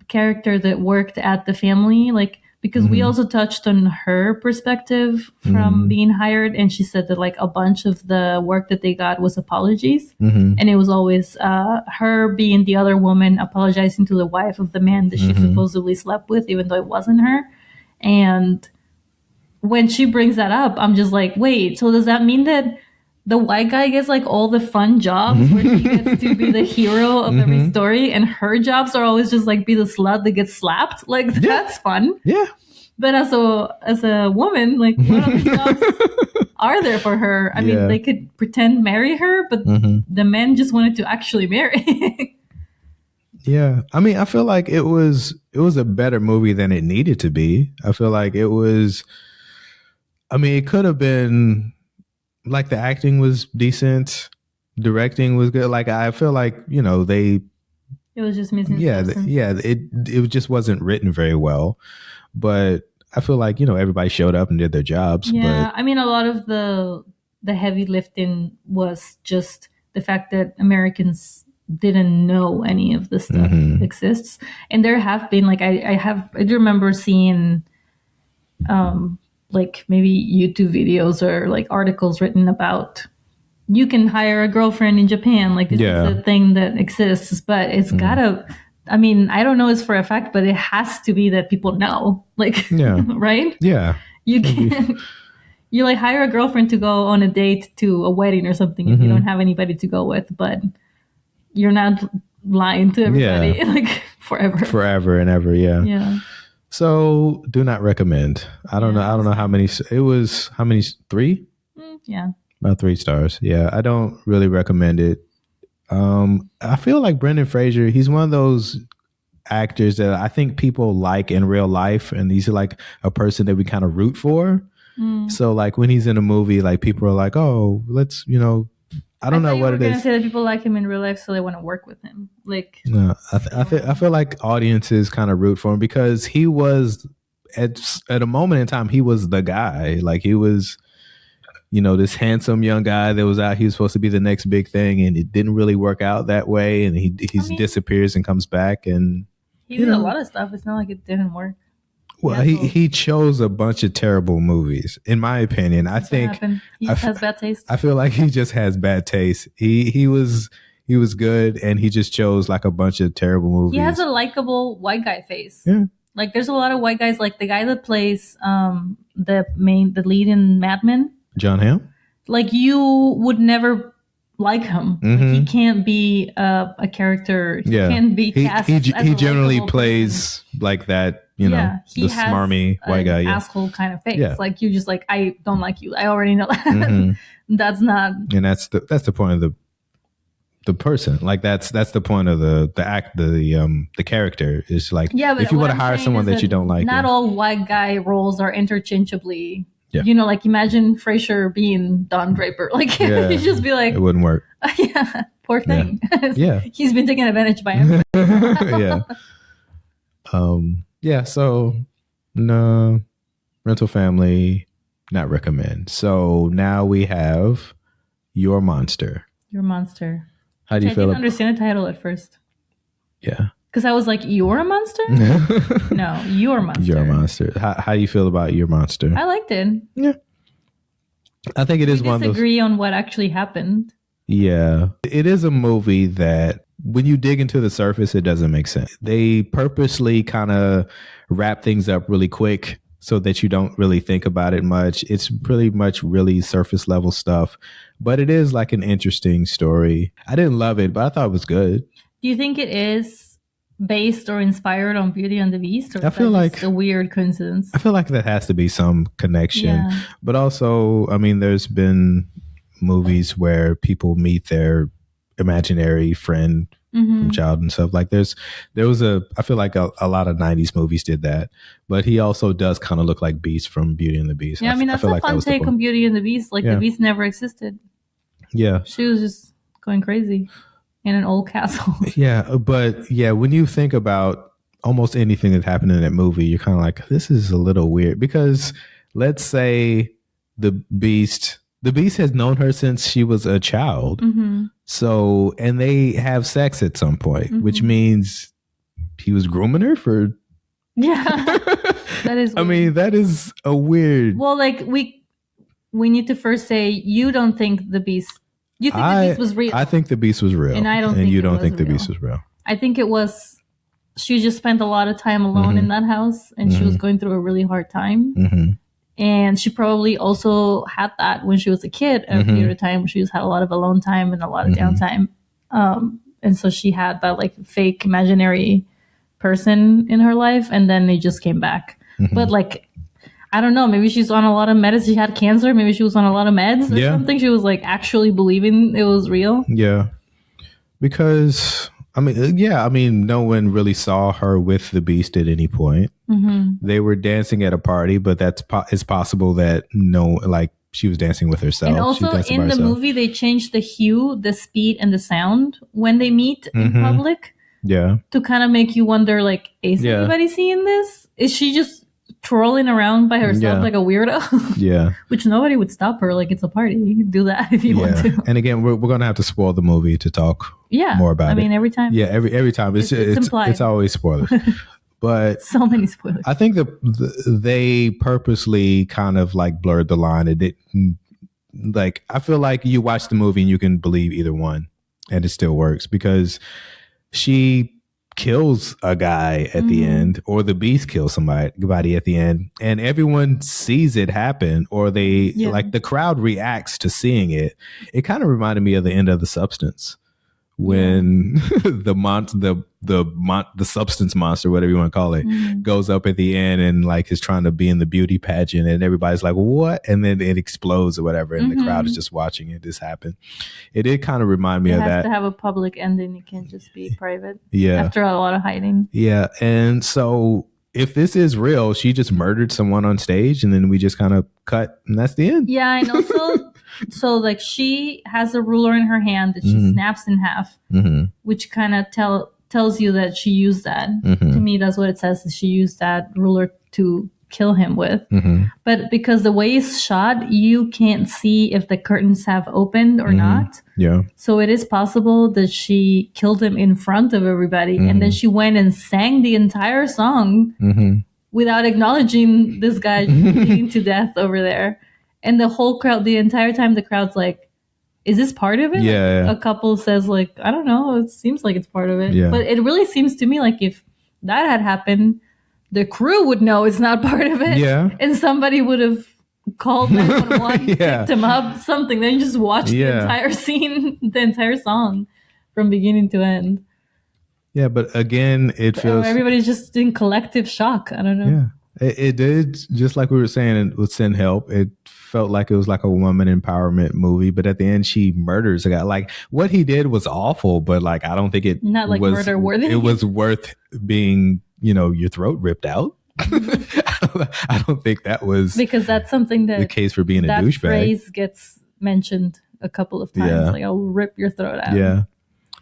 character that worked at the family, like, because we also touched on her perspective from being hired, and she said that like a bunch of the work that they got was apologies, and it was always her being the other woman apologizing to the wife of the man that she supposedly slept with, even though it wasn't her. And when she brings that up, I'm just like, wait, so does that mean that the white guy gets like all the fun jobs where he gets to be the hero of every story, and her jobs are always just like be the slut that gets slapped? Like, that's fun. Yeah. But as a woman, like, what other jobs are there for her? I mean, they could pretend marry her, but the men just wanted to actually marry. Yeah. I mean, I feel like it was a better movie than it needed to be. I feel like it could have been, like, the acting was decent, directing was good. Like, I feel like, it was just missing. It just wasn't written very well. But I feel like, everybody showed up and did their jobs. Yeah, but I mean, a lot of the heavy lifting was just the fact that Americans didn't know any of this stuff exists. And there have been, like, I do remember seeing like maybe YouTube videos or like articles written about, you can hire a girlfriend in Japan. Like, this is a thing that exists, but it's gotta, I mean, I don't know this for a fact, but it has to be that people know, like, right? Yeah. You can't, you like hire a girlfriend to go on a date to a wedding or something if you don't have anybody to go with, but you're not lying to everybody like forever and ever. Yeah. Yeah. So do not recommend. I don't know how many it was. How many? 3? Yeah. About 3 stars. Yeah. I don't really recommend it. I feel like Brendan Fraser, he's one of those actors that I think people like in real life, and he's like a person that we kind of root for. So like when he's in a movie, like people are like, oh, let's, I don't know what it is. I gonna say that people like him in real life, so they want to work with him. Like, no, I feel like audiences kind of root for him because he was at a moment in time, he was the guy. Like, he was, this handsome young guy that was out. He was supposed to be the next big thing, and it didn't really work out that way. And he disappears and comes back, and he did a lot of stuff. It's not like it didn't work. Well, he chose a bunch of terrible movies, in my opinion. I think he has bad taste. I feel like he just has bad taste. He was good, and he just chose like a bunch of terrible movies. He has a likable white guy face. Yeah, Like there's a lot of white guys, like the guy that plays the lead in Mad Men. John Hamm? Like you would never like him. Like he can't be a character. He can't be cast as he a generally likable plays person. like that, you know, he the has smarmy white guy. Yeah. asshole kind of face. Yeah. Like you just like, I don't like you. I already know that. That's not. And that's the point of the person. Like that's the point of the character is like, but if you want to hire someone that you don't like, not all white guy roles are interchangeably. Yeah. You know, like imagine Frasier being Don Draper. Like you just be like, it wouldn't work. Yeah, poor thing. Yeah. He's been taken advantage by everybody. Yeah. So no, Rental Family, not recommend. So now we have Your Monster. Your Monster. How do you feel? I didn't understand the title at first. Yeah. Because I was like, you're a monster? No, you're a monster. You're a monster. How do you feel about Your Monster? I liked it. Yeah. I think it is one of those. Disagree on what actually happened. Yeah. It is a movie that when you dig into the surface, it doesn't make sense. They purposely kind of wrap things up really quick so that you don't really think about it much. It's pretty much really surface level stuff, but it is like an interesting story. I didn't love it, but I thought it was good. Do you think it is based or inspired on Beauty and the Beast? Or I feel like it's a weird coincidence. I feel like there has to be some connection. Yeah. But also, I mean, there's been movies where people meet their imaginary friend from child and stuff. Like there was I feel like a lot of 90s movies did that. But he also does kind of look like Beast from Beauty and the Beast. Yeah, I mean, that's a fun take on Beauty and the Beast. Like the Beast never existed. Yeah. She was just going crazy in an old castle. Yeah, but yeah, when you think about almost anything that happened in that movie, you're kind of like, this is a little weird. Because let's say the Beast has known her since she was a child. So, and they have sex at some point, which means he was grooming her for. Yeah, that is weird. I mean, that is a weird. Well, like we need to first say, you don't think the Beast. You think the Beast was real? I think the Beast was real, and I don't. And think you don't think the Beast was real. I think it was. She just spent a lot of time alone in that house, and she was going through a really hard time. And she probably also had that when she was a kid, a period of time where she just had a lot of alone time and a lot of downtime. And so she had that like fake imaginary person in her life, and then it just came back. But like, I don't know, maybe she's on a lot of medicine. She had cancer. Maybe she was on a lot of meds or something. She was like actually believing it was real. Yeah. Because I mean, no one really saw her with the Beast at any point. They were dancing at a party, but it's possible that she was dancing with herself. And also in the movie, they changed the hue, the speed, and the sound when they meet in public. Yeah. To kind of make you wonder, like, is anybody seeing this? Is she just twirling around by herself like a weirdo? Yeah. Which nobody would stop her. Like, it's a party. You can do that if you want to. And again, we're going to have to spoil the movie to talk more about it. I mean, every time. Yeah, every time. It's always spoilers. But so many spoilers. I think they purposely kind of like blurred the line. It didn't, like, I feel like you watch the movie and you can believe either one and it still works because she kills a guy at the end, or the Beast kills somebody at the end, and everyone sees it happen, or they like the crowd reacts to seeing it. It kind of reminded me of the end of The Substance when the substance monster, whatever you want to call it, goes up at the end and like is trying to be in the beauty pageant, and everybody's like, what? And then it explodes or whatever, and the crowd is just watching it just happen. It did kind of remind me of that. It has to have a public ending. It can't just be private. Yeah. After a lot of hiding. Yeah. And so if this is real, she just murdered someone on stage and then we just kind of cut and that's the end. Yeah. And also, so like she has a ruler in her hand that she snaps in half, which kind of tells you that she used that. To me, that's what it says, is she used that ruler to kill him with. But because the way it's shot, you can't see if the curtains have opened or not. Yeah. So it is possible that she killed him in front of everybody, and then she went and sang the entire song without acknowledging this guy bleeding to death over there. And the whole crowd, the entire time, the crowd's like, is this part of it? Yeah. A couple says like, I don't know. It seems like it's part of it. Yeah. But it really seems to me like if that had happened, the crew would know it's not part of it. Yeah. And somebody would have called 911, picked him up, something. Then you just watch the entire scene, the entire song from beginning to end. Yeah, but again, it feels... everybody's just in collective shock. I don't know. Yeah. It did, just like we were saying with Send Help, it felt like it was like a woman empowerment movie, but at the end she murders a guy. Like, what he did was awful, but like I don't think it not like was murder worthy. It was worth being, your throat ripped out. I don't think that was, because that's something that the case for being a douchebag. That phrase gets mentioned a couple of times. Like, I'll rip your throat out. Yeah.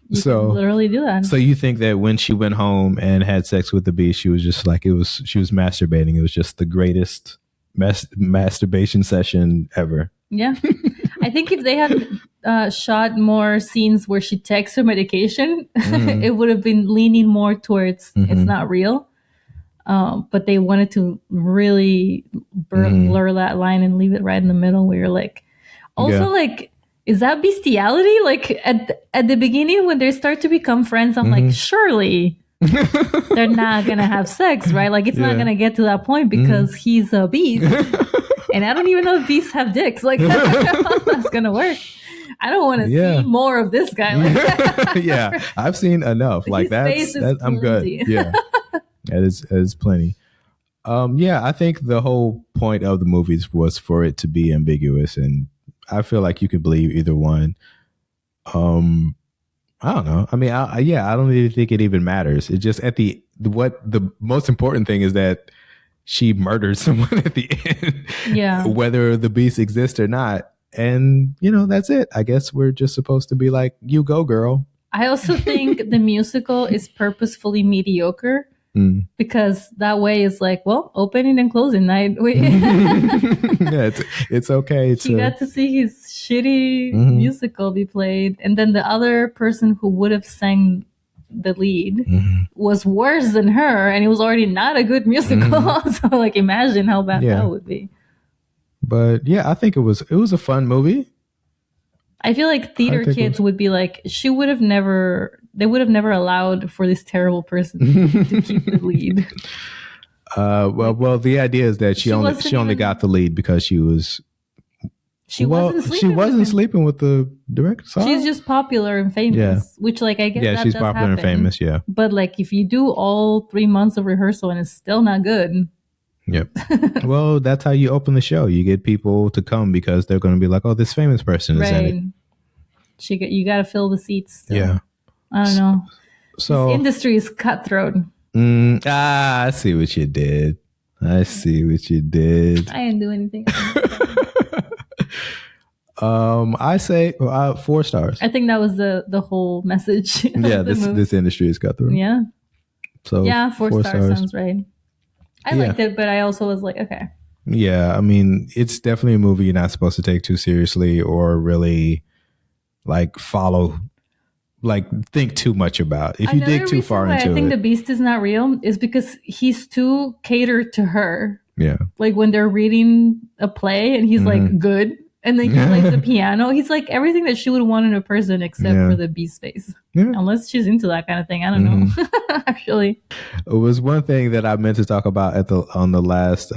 You can literally do that. So you think that when she went home and had sex with the beast, she was just like, she was masturbating. It was just the greatest masturbation session ever. Yeah. I think if they had shot more scenes where she takes her medication, it would have been leaning more towards it's not real. But they wanted to really blur that line and leave it right in the middle where you're like, also like, is that bestiality? Like at the beginning when they start to become friends, I'm like, surely they're not going to have sex, right? Like it's not going to get to that point because he's a beast. And I don't even know if beasts have dicks. Like how that's going to work. I don't want to see more of this guy. Like yeah, I've seen enough. Like that I'm good. Yeah, that is plenty. I think the whole point of the movies was for it to be ambiguous, and I feel like you could believe either one. I don't know. I mean, I don't even think it even matters. It just the most important thing is that she murdered someone at the end. Yeah. Whether the beast exists or not. And, that's it. I guess we're just supposed to be like, you go, girl. I also think the musical is purposefully mediocre. Because that way it's like, well, opening and closing night. Yeah, it's okay. He got to see his shitty musical be played. And then the other person who would have sang the lead was worse than her. And it was already not a good musical. So like, imagine how bad that would be. But yeah, I think it was a fun movie. I feel like theater kids would be like, they would have never allowed for this terrible person to keep the lead. Well, the idea is that she only got the lead because she wasn't sleeping with the director. She's just popular and famous, which like I guess that she's does popular happen. and famous. Yeah, but like if you do all 3 months of rehearsal and it's still not good. Yep. Well, that's how you open the show. You get people to come because they're going to be like, "Oh, this famous person is in it." You got to fill the seats. Still. Yeah. I don't know. So this industry is cutthroat. I see what you did. I didn't do anything. I say 4 stars. I think that was the whole message. Yeah, this industry is cutthroat. Yeah. So 4 stars sounds right. I liked it, but I also was like, okay. Yeah, I mean, it's definitely a movie you're not supposed to take too seriously or really like follow, like think too much about. If you dig too far into it. I think the beast is not real is because he's too catered to her. Yeah. Like when they're reading a play and he's like good and then he plays the piano, he's like everything that she would want in a person except for the beast face. Yeah. Unless she's into that kind of thing. I don't know. Actually. It was one thing that I meant to talk about on the last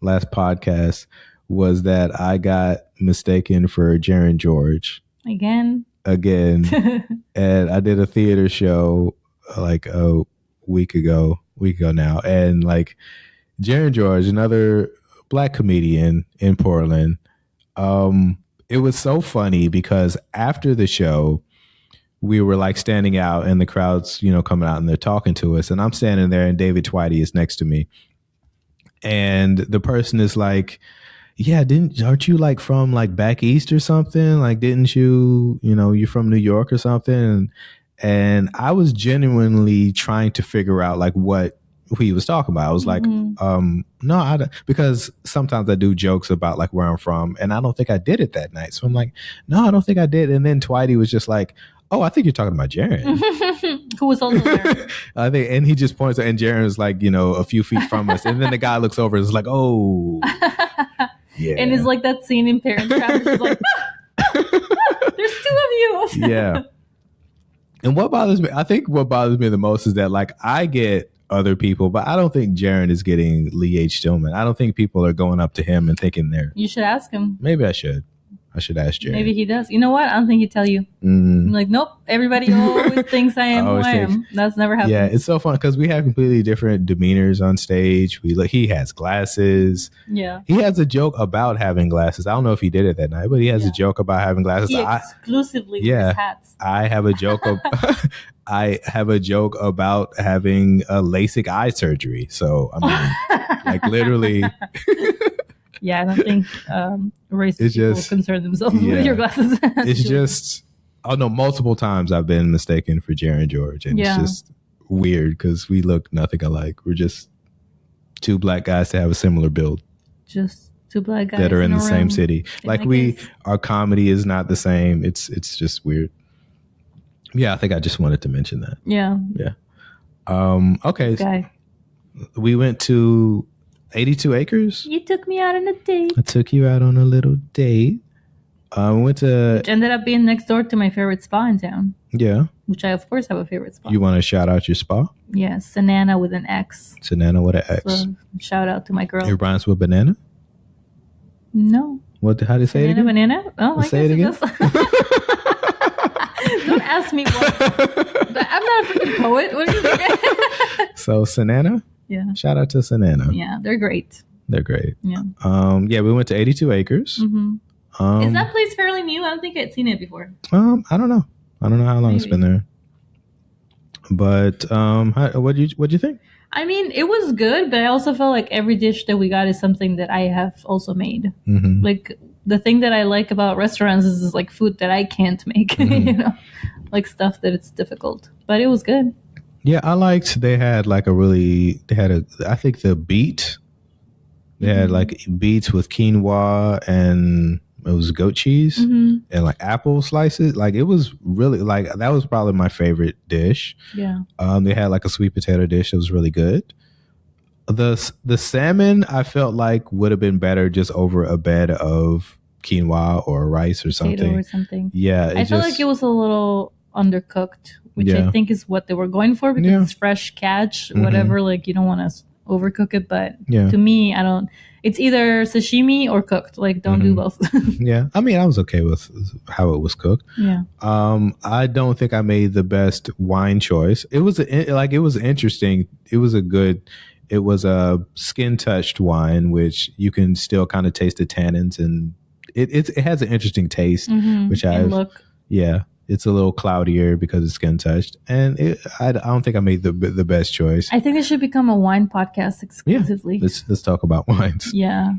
podcast was that I got mistaken for Jaren George. Again. And I did a theater show like a week ago now. And like Jaren George, another Black comedian in Portland. It was so funny because after the show, we were like standing out and the crowd's, coming out and they're talking to us. And I'm standing there and David Twitty is next to me. And the person is like, yeah, aren't you like from like back east or something? Like, didn't you, you're from New York or something? And I was genuinely trying to figure out like what he was talking about. I was like, no, I don't, because sometimes I do jokes about like where I'm from and I don't think I did it that night. So I'm like, no, I don't think I did. And then Twitty was just like, oh, I think you're talking about Jaren. Who was also there. And he just points, and Jaren was like, a few feet from us. And then the guy looks over and is like, oh. Yeah. And it's like that scene in Parent Trap. It's like, there's 2 of you. Yeah. And what bothers me the most is that like I get other people, but I don't think Jaron is getting Lee H. Stillman. I don't think people are going up to him and thinking they're. You should ask him. Maybe I should. I should ask Jaron. Maybe he does. You know what? I don't think he'd tell you. I'm like, nope. Everybody always thinks I am who I am. That's never happened. Yeah, it's so fun because we have completely different demeanors on stage. He has glasses. Yeah. He has a joke about having glasses. I don't know if he did it that night, but he has a joke about having glasses. He exclusively wears hats. I have a joke. I have a joke about having a LASIK eye surgery. So I mean, like literally. Yeah, I don't think racist people concern themselves with your glasses. It's just, oh no, multiple times I've been mistaken for Jaron George, and it's just weird because we look nothing alike. We're just two black guys to have a similar build. Just two black guys that are in the same city. Like our comedy is not the same. It's just weird. Yeah, I think I just wanted to mention that. Yeah. Yeah. Okay. We went to 82 Acres. You took me out on a date. I took you out on a little date. We went to... Which ended up being next door to my favorite spa in town. Yeah. Which I, of course, have a favorite spa. You want to shout out your spa? Yeah, Sanana with an X. Sanana with an X. So, shout out to my girl. It rhymes with banana? No. How do you say it again? Banana? Oh, I say it again? Don't ask me what. I'm not a freaking poet. What are you doing? So, Sanana? Yeah. Shout out to Sanana. Yeah, they're great. They're great. Yeah. Yeah, we went to 82 Acres. Mm-hmm. Is that place fairly new? I don't think I'd seen it before. I don't know. I don't know how long it's been there. But what'd you think? I mean, it was good, but I also felt like every dish that we got is something that I have also made. Mm-hmm. Like the thing that I like about restaurants is like food that I can't make, mm-hmm. You know, like stuff that it's difficult. But it was good. Yeah, I liked. They had I think the beet. They had like beets with quinoa and it was goat cheese and like apple slices. Like it was really that was probably my favorite dish. Yeah. They had like a sweet potato dish that was really good. The salmon I felt like would have been better just over a bed of quinoa or rice or something. Potato or something. Yeah. I felt like it was a little undercooked, which I think is what they were going for because it's fresh catch, whatever. Like you don't want to overcook it, but to me, it's either sashimi or cooked. Like don't do both. Yeah. I mean, I was okay with how it was cooked. Yeah. I don't think I made the best wine choice. It was interesting. It was a skin touched wine, which you can still kind of taste the tannins and it has an interesting taste, which it's a little cloudier because it's skin touched, and I don't think I made the best choice. I think it should become a wine podcast exclusively. Yeah, let's talk about wines. Yeah,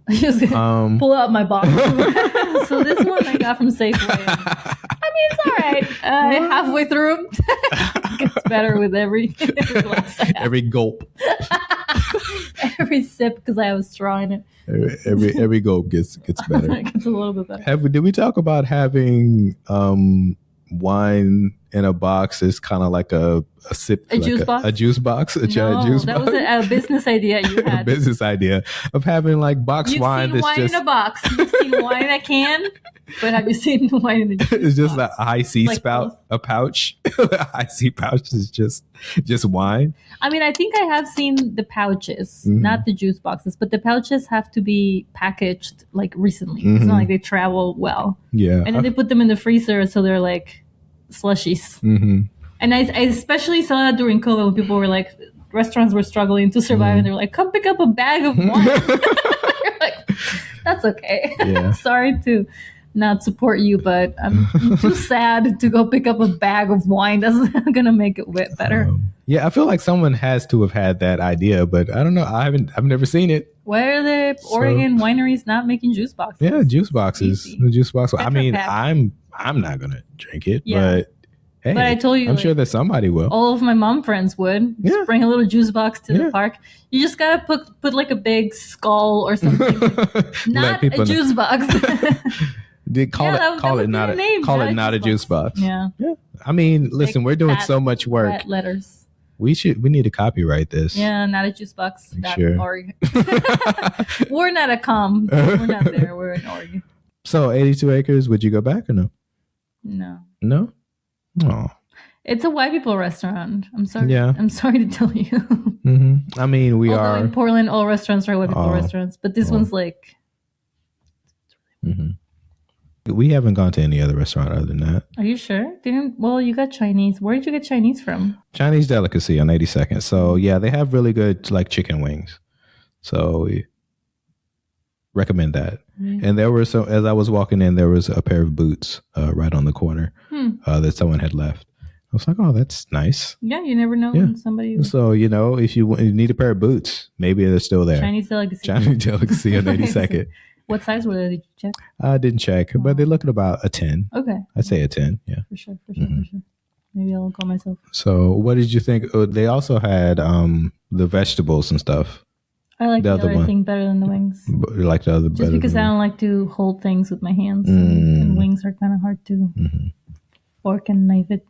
just pull out my box. So this one I got from Safeway. I mean, it's all right. Halfway through, it gets better with every glass. Every gulp. Every sip because I have a straw in it. Every gulp gets better. It gets a little bit better. Did we talk about having wine in a box is kind of like a sip, a juice box? A juice box, a giant juice box. That was a business idea you had. A business idea of having like box wine. You've seen wine in a box. You've seen wine in a can, but have you seen the wine in a juice It's just box? a high C spout, both. a pouch. A high C pouch is just wine. I mean, I think I have seen the pouches, not the juice boxes, but the pouches have to be packaged like recently. It's not like they travel well. Yeah. And then they put them in the freezer so they're like slushies. And I especially saw that during COVID when people were like, restaurants were struggling to survive and they were like, come pick up a bag of wine. You're like, that's okay. Yeah. Sorry to not support you, but I'm too sad to go pick up a bag of wine. That's not going to make it better. Yeah, I feel like someone has to have had that idea, but I don't know. I've never seen it. Why are the Oregon wineries not making juice boxes? Yeah, juice boxes. The juice box. I mean, Pack. I'm not gonna drink it, but hey, but I told you, I'm sure that somebody will. All of my mom friends would. Just bring a little juice box to the park. You just gotta put like a big skull or something. Not a juice box. Call it not a juice box. Yeah. I mean, listen, we're doing so much work. Letters. We need to copyright this. Yeah, not a juice box. Sure. .org. We're not a com. We're not there. We're in org. So 82 Acres, would you go back or no? No. No? Oh. It's a white people restaurant. I'm sorry. Yeah. I'm sorry to tell you. I mean, we Although are in Portland, all restaurants are white people restaurants, but this one's like. We haven't gone to any other restaurant other than that. Are you sure? Well, you got Chinese. Where did you get Chinese from? Chinese delicacy on 82nd. So yeah, they have really good like chicken wings. So we recommend that. And there were some, as I was walking in, there was a pair of boots right on the corner that someone had left. I was like, oh, that's nice. Yeah, you never know when somebody. So, you know, if you need a pair of boots, maybe they're still there. Chinese delicacy. Chinese delicacy on 82nd. What size were they? Did you check? I didn't check, but they look at about a 10. Okay. I'd say a 10. Yeah. For sure. Maybe I'll go myself. So what did you think? They also had the vegetables and stuff. I like the other thing better than the wings. You like the other Just because I don't like to hold things with my hands. And wings are kind of hard to fork and knife it.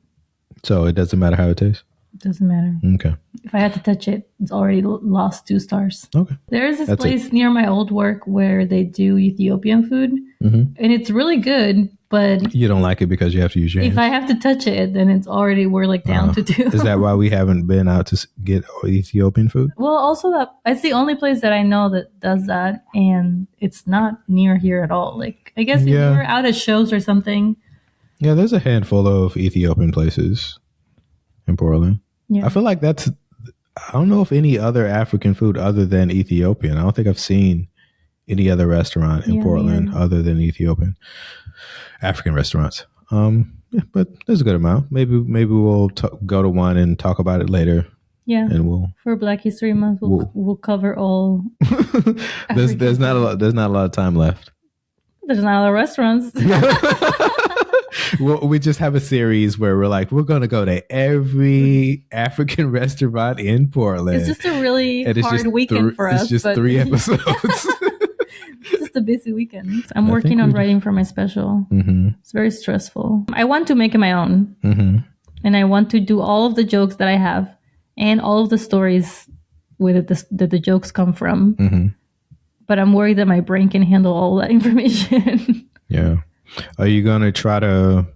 So it doesn't matter how it tastes? It doesn't matter. Okay. If I had to touch it, it's already lost 2 stars. Okay. There's this place near my old work where they do Ethiopian food. And it's really good, but... You don't like it because you have to use your hands? If I have to touch it, then it's already, we're like down to 2. Is that why we haven't been out to get Ethiopian food? Well, also it's the only place that I know that does that, and it's not near here at all. Like, I guess if you're out at shows or something... Yeah, there's a handful of Ethiopian places in Portland. Yeah. I feel like I don't know if any other African food other than Ethiopian. I don't think I've seen any other restaurant in Portland other than Ethiopian African restaurants. But there's a good amount. Maybe we'll go to one and talk about it later. Yeah, and for Black History Month, we'll cover all. There's not a lot of time left. There's not a lot of restaurants. Well, we just have a series where we're going to go to every African restaurant in Portland. It's just a really hard weekend for us. It's just 3 episodes. It's just a busy weekend. I'm working on writing for my special. It's very stressful. I want to make it my own. And I want to do all of the jokes that I have and all of the stories that the jokes come from. But I'm worried that my brain can handle all that information. Yeah. Are you going to try to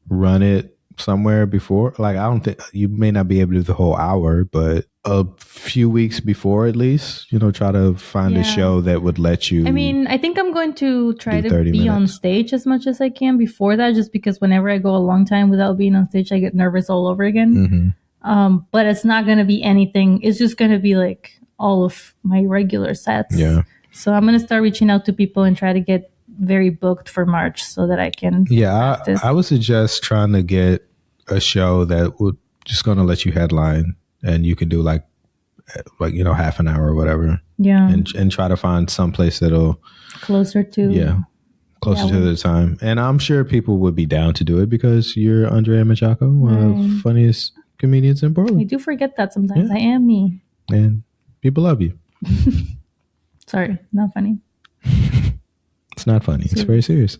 run it somewhere before? Like, I don't think you may not be able to do the whole hour, but a few weeks before at least, try to find a show that would let you. I mean, I think I'm going to try to be on stage as much as I can before that, just because whenever I go a long time without being on stage, I get nervous all over again. But it's not going to be anything. It's just going to be like all of my regular sets. Yeah. So I'm going to start reaching out to people and try to get very booked for March so that I can practice. I would suggest trying to get a show that would just going to let you headline and you can do like half an hour or whatever. Yeah. And try to find some place that'll closer to the time. And I'm sure people would be down to do it because you're Andrea Machaco, one of the funniest comedians in Portland. I do forget that sometimes. I am me. And people love you. Sorry, not funny. It's not funny. It's very serious.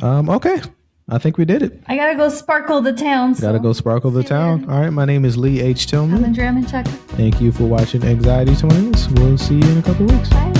Okay. I think we did it. I gotta go sparkle the town. Gotta go sparkle the town. All right. My name is Lee H. Tillman. I'm Andrea Machaco. Thank you for watching Anxiety Twins. We'll see you in a couple weeks. Bye.